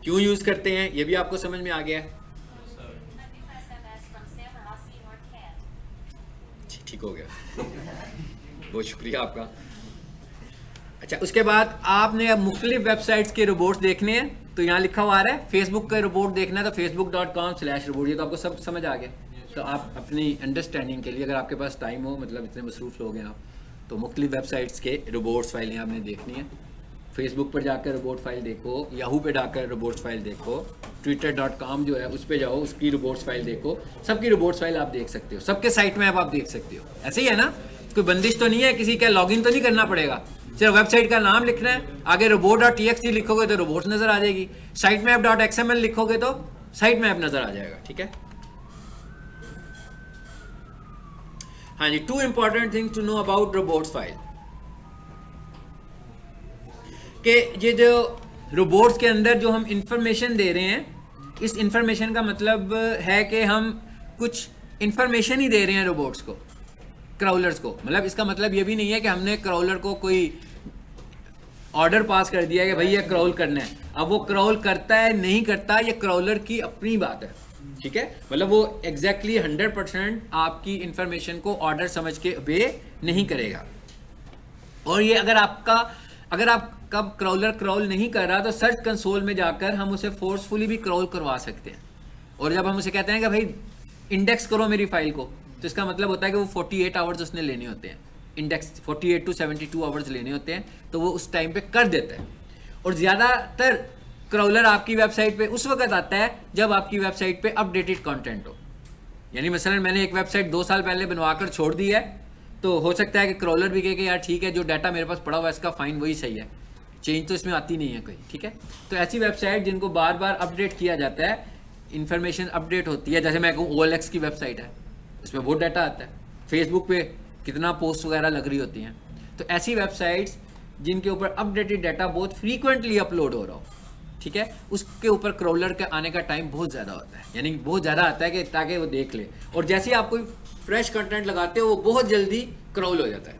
क्यों यूज़ करते हैं ये भी आपको समझ में आ गया है. ठीक हो गया. बहुत शुक्रिया आपका. अच्छा, उसके बाद आपने अब मुख्तलिफ वेबसाइट्स के रोबोट्स देखने हैं, तो यहाँ लिखा हुआ आ रहा है फेसबुक का रोबोट देखना है तो facebook.com/robot. ये तो आपको सब समझ आ गया. तो आप अपनी अंडरस्टैंडिंग के लिए, अगर आपके पास टाइम हो, मतलब इतने मसरूफ़ लोग हैं आप, तो मुख्तलिफ वेबसाइट्स के रोबोट्स फाइलें आपने देखनी है. फेसबुक पर जाकर रोबोट फाइल देखो, याहू पे जाकर रोबोट फाइल देखो, twitter.com जो है उस पर जाओ, उसकी रोबोट्स फाइल देखो. सबकी रोबोट्स फाइल आप देख सकते हो, सबके साइट में आप देख सकते हो. ऐसे ही है ना, कोई बंदिश तो नहीं है, किसी का लॉगिन तो नहीं करना पड़ेगा. सिर्फ वेबसाइट का नाम लिखना है, आगे robot.txt लिखोगे तो रोबोट नजर आ जाएगी. sitemap.xml लिखोगे तो साइट मैप नजर आ जाएगा. ठीक है. हाँ जी. 2 important things to know about robots file. कि ये जो रोबोट्स के अंदर जो हम इंफॉर्मेशन दे रहे हैं, इस इंफॉर्मेशन का मतलब है कि हम कुछ इंफॉर्मेशन ही दे रहे हैं रोबोट्स को, क्राउलर्स को. मतलब इसका मतलब ये भी नहीं है कि हमने क्राउलर को कोई ऑर्डर पास कर दिया है कि भाई ये क्राउल करना है. अब वो क्राउल करता है नहीं करता, ये क्राउलर की अपनी बात है. ठीक है. मतलब वो एग्जैक्टली 100% आपकी इंफॉर्मेशन को ऑर्डर समझ के ओबे नहीं करेगा. और ये अगर आपका क्राउलर क्राउल नहीं कर रहा तो सर्च कंसोल में जाकर हम उसे फोर्सफुली भी क्राउल करवा सकते हैं. और जब हम उसे कहते हैं कि भाई इंडेक्स करो मेरी फाइल को, तो इसका मतलब होता है कि वो 48 आवर्स उसने लेने होते हैं. इंडेक्स 48 to 72 आवर्स लेने होते हैं, तो वो उस टाइम पे कर देता है. और ज़्यादातर क्राउलर आपकी वेबसाइट पे उस वक्त आता है जब आपकी वेबसाइट पे अपडेटेड कंटेंट हो. यानी मसलन मैंने एक वेबसाइट 2 साल पहले बनवाकर छोड़ दी है, तो हो सकता है कि क्राउलर भी कहे कि यार ठीक है, जो डाटा मेरे पास पड़ा हुआ है इसका फाइन वही सही है, चेंज तो इसमें आती नहीं है कोई. ठीक है. तो ऐसी वेबसाइट जिनको बार बार अपडेट किया जाता है, इंफॉर्मेशन अपडेट होती है, जैसे मैं कहूँ OLX की वेबसाइट है, उसमें बहुत डाटा आता है. फेसबुक पे कितना पोस्ट वगैरह लग रही होती हैं. तो ऐसी वेबसाइट्स जिनके ऊपर अपडेटेड डाटा बहुत फ्रीक्वेंटली अपलोड हो रहा हो, ठीक है, उसके ऊपर क्राउलर के आने का टाइम बहुत ज़्यादा होता है. यानी बहुत ज़्यादा आता है कि ताकि वो देख ले. और जैसे ही आप कोई फ्रेश कंटेंट लगाते हो वो बहुत जल्दी क्राउल हो जाता है,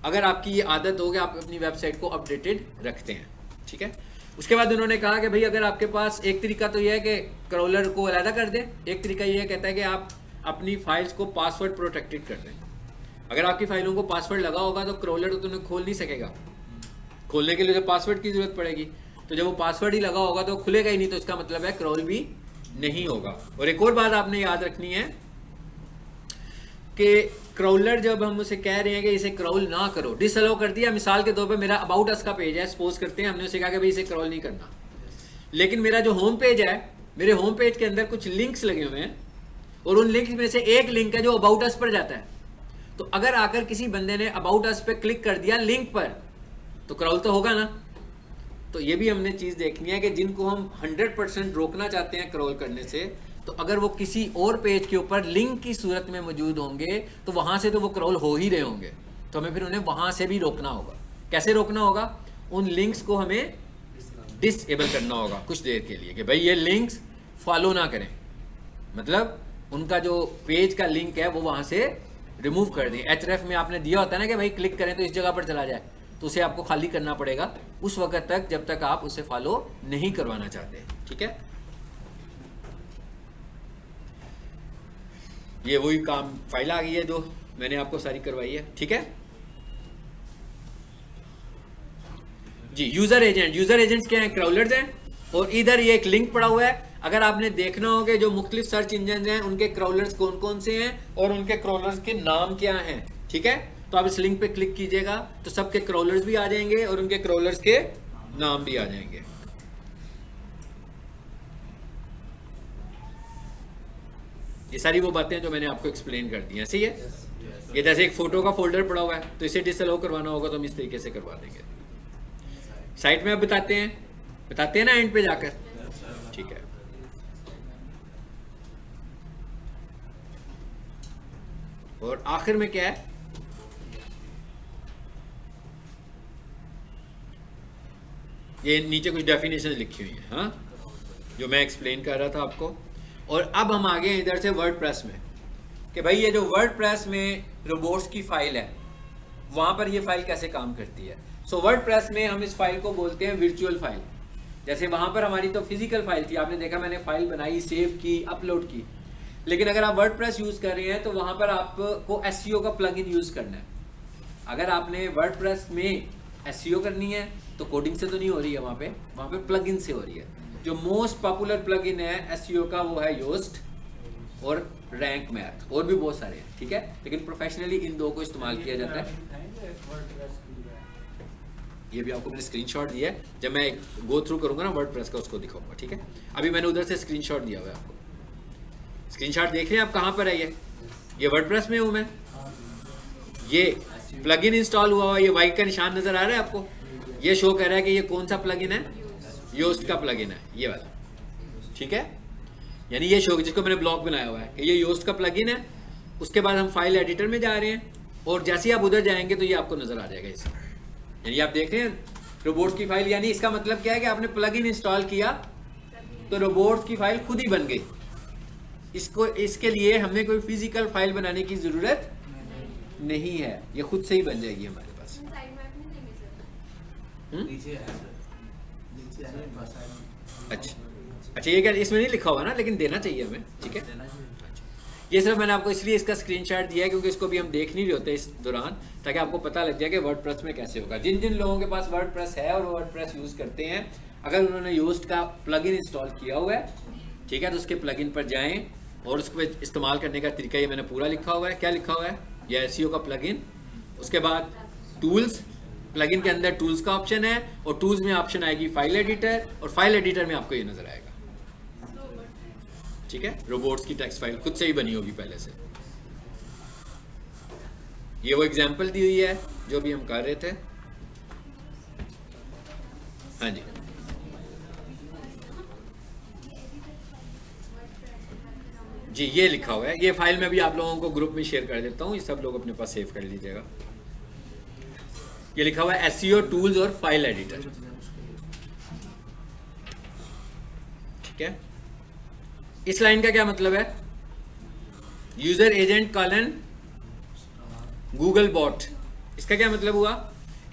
अगर आपकी ये आदत हो कि आप अपनी वेबसाइट को अपडेटेड रखते हैं. ठीक है. उसके बाद उन्होंने कहा कि भाई अगर आपके पास, एक तरीका तो यह है कि क्राउलर को अलहदा कर दें, एक तरीका ये कहता है कि आप अपनी फाइल्स को पासवर्ड प्रोटेक्टेड कर दें. अगर आपकी फाइलों को पासवर्ड लगा होगा तो क्राउलर तो तुम्हें खोल नहीं सकेगा. खोलने के लिए तो पासवर्ड की जरूरत पड़ेगी. तो जब वो पासवर्ड ही लगा होगा तो खुलेगा ही नहीं, तो इसका मतलब है क्राउल भी नहीं होगा. और एक और बात आपने याद रखनी है कि क्राउलर जब हम उसे कह रहे हैं कि इसे क्राउल ना करो, डिसअलाउ कर दिया. मिसाल के तौर पे मेरा अबाउट अस का पेज है, सपोज करते हैं हमने उसे कहा कि भाई इसे क्राउल नहीं करना, लेकिन मेरा जो होम पेज है, मेरे होम पेज के अंदर कुछ लिंक्स लगे हुए हैं और उन लिंक्स में से एक लिंक है जो अबाउट अस पर जाता है। तो अगर आकर किसी बंदे ने अबाउट अस पे क्लिक कर दिया लिंक पर, तो क्रॉल तो होगा ना। तो ये भी हमने चीज़ देखनी है कि जिनको हम 100% रोकना चाहते हैं क्रॉल करने से, तो अगर वो किसी और पेज के ऊपर लिंक की सूरत में मौजूद होंगे तो वहाँ से तो वो क्रॉल हो ही रहे होंगे, तो हमें फिर उन्हें वहाँ से भी रोकना होगा। कैसे रोकना होगा? उन लिंक्स को हमें डिसेबल करना होगा कुछ देर के लिए कि भाई ये लिंक्स फॉलो ना करें, मतलब उनका जो पेज का लिंक है वो वहाँ से रिमूव कर दें। href में आपने दिया होता है ना कि भाई क्लिक करें तो इस जगह पर चला जाए, तो उसे आपको खाली करना पड़ेगा उस वक्त तक जब तक आप उसे फॉलो नहीं करवाना चाहते। ठीक है, ये वही काम फाइल आ गई है जो मैंने आपको सारी करवाई है। ठीक है जी। यूजर एजेंट, यूजर एजेंट्स क्या है? क्राउलर्स हैं। और इधर ये एक लिंक पड़ा हुआ है, अगर आपने देखना हो कि जो मुख्तलिफ सर्च इंजन हैं उनके क्राउलर्स कौन कौन से हैं और उनके क्राउलर्स के नाम क्या हैं, ठीक है, तो आप इस लिंक पे क्लिक कीजिएगा तो सबके क्राउलर्स भी आ जाएंगे और उनके क्राउलर्स के नाम भी आ जाएंगे। ये सारी वो बातें जो मैंने आपको एक्सप्लेन कर दी हैं, सही है। ये जैसे एक फोटो का फोल्डर पड़ा हुआ है तो इसे डिसअलाउ करवाना होगा तो हम इस तरीके से करवा देंगे। साइट में आप बताते हैं ना एंड पे जाकर, ठीक है। और आखिर में क्या है, ये नीचे कुछ डेफिनेशन लिखी हुई है, हाँ, जो मैं एक्सप्लेन कर रहा था आपको। और अब हम आ गए इधर से वर्डप्रेस में कि भाई ये जो वर्डप्रेस में रोबोट्स की फाइल है वहां पर ये फाइल कैसे काम करती है। सो वर्डप्रेस में हम इस फाइल को बोलते हैं वर्चुअल फाइल। जैसे वहां पर हमारी तो फिजिकल फाइल थी, आपने देखा मैंने फाइल बनाई, सेव की, अपलोड की। लेकिन अगर आप वर्डप्रेस यूज कर रहे हैं तो वहां पर आपको एसईओ का प्लगइन यूज करना है। अगर आपने वर्डप्रेस में एसईओ करनी है तो कोडिंग से तो नहीं हो रही है, वहां पे प्लगइन से हो रही है। जो मोस्ट पॉपुलर प्लगइन है एसईओ का वो है योस्ट और रैंक मैथ, और भी बहुत सारे हैं, ठीक है, लेकिन प्रोफेशनली इन दो को इस्तेमाल किया जाता है। ये भी आपको मैंने स्क्रीनशॉट दिया है, जब मैं गो थ्रू करूंगा ना वर्डप्रेस का उसको दिखाऊंगा, ठीक है। अभी मैंने उधर से स्क्रीनशॉट दिया हुआ है आपको, स्क्रीनशॉट देख रहे हैं आप कहाँ पर है। ये वर्डप्रेस में हूँ मैं, ये प्लगइन इंस्टॉल हुआ हुआ, ये वाई का निशान नजर आ रहा है आपको, ये शो कर रहा है कि ये कौन सा प्लगइन है, योस्ट का प्लगइन है, ये वाला, ठीक है। यानी ये शो जिसको मैंने ब्लॉग बनाया हुआ है कि ये योस्ट का प्लगइन है। उसके बाद हम फाइल एडिटर में जा रहे हैं और जैसे ही आप उधर जाएंगे तो ये आपको नजर आ जाएगा इसे। यानी आप देख रहे हैं रोबोट्स की फाइल, यानी इसका मतलब क्या है कि आपने प्लगइन इंस्टॉल किया तो रोबोट्स की फाइल खुद ही बन गई। इसके लिए हमें कोई फिजिकल फाइल बनाने की जरूरत नहीं है, ये खुद से ही बन जाएगी हमारे पास। अच्छा ये क्या इसमें नहीं लिखा हुआ ना, लेकिन देना चाहिए हमें, ठीक है। ये सिर्फ मैंने आपको इसलिए इसका स्क्रीनशॉट दिया है क्योंकि इसको भी हम देख नहीं रहे होते इस दौरान, ताकि आपको पता लग जाए कि वर्डप्रेस में कैसे होगा। जिन जिन लोगों के पास वर्डप्रेस है और वर्डप्रेस यूज करते हैं, अगर उन्होंने योस्ट का प्लगइन इंस्टॉल किया हुआ है, ठीक है, तो उसके प्लगइन पर जाएं और उसको इस्तेमाल करने का तरीका ये मैंने पूरा लिखा हुआ है। क्या लिखा हुआ है? ये एसईओ का प्लगइन, उसके बाद टूल्स, प्लगइन के अंदर टूल्स का ऑप्शन है और टूल्स में ऑप्शन आएगी फाइल एडिटर, और फाइल एडिटर में आपको ये नजर आएगा, ठीक है। रोबोट्स की टेक्स्ट फाइल खुद से ही बनी होगी पहले से। ये वो एग्जांपल दी हुई है जो भी हम कर रहे थे, हाँ जी। जी ये लिखा हुआ है, ये फाइल मैं भी आप लोगों को ग्रुप में शेयर कर देता हूँ, ये सब लोग अपने पास सेव कर लीजिएगा। ये लिखा हुआ है एसईओ टूल्स और फाइल एडिटर, ठीक है। इस लाइन का क्या मतलब है? User agent colon Googlebot, इसका क्या मतलब हुआ?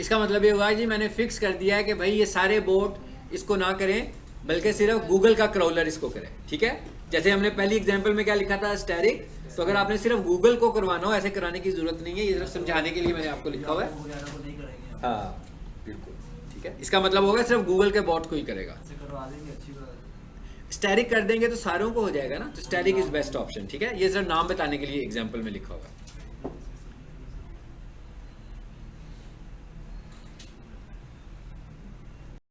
इसका मतलब ये हुआ जी मैंने फिक्स कर दिया है कि भाई ये सारे बोट इसको ना करें बल्कि सिर्फ गूगल का क्राउलर इसको करें, ठीक है। जैसे हमने पहली एग्जांपल में क्या लिखा था, स्टैटिक, तो अगर आपने सिर्फ गूगल को करवाना हो, ऐसे कराने की जरूरत नहीं है, ये सिर्फ समझाने के लिए मैंने आपको लिखा हुआ है। हाँ बिल्कुल, ठीक है। इसका मतलब होगा सिर्फ गूगल के बॉट को ही करेगा। स्टैटिक कर देंगे तो सारों को हो जाएगा ना, तो स्टैटिक इज बेस्ट ऑप्शन, ठीक है। ये सिर्फ नाम बताने के लिए एग्जांपल में लिखा हुआ है।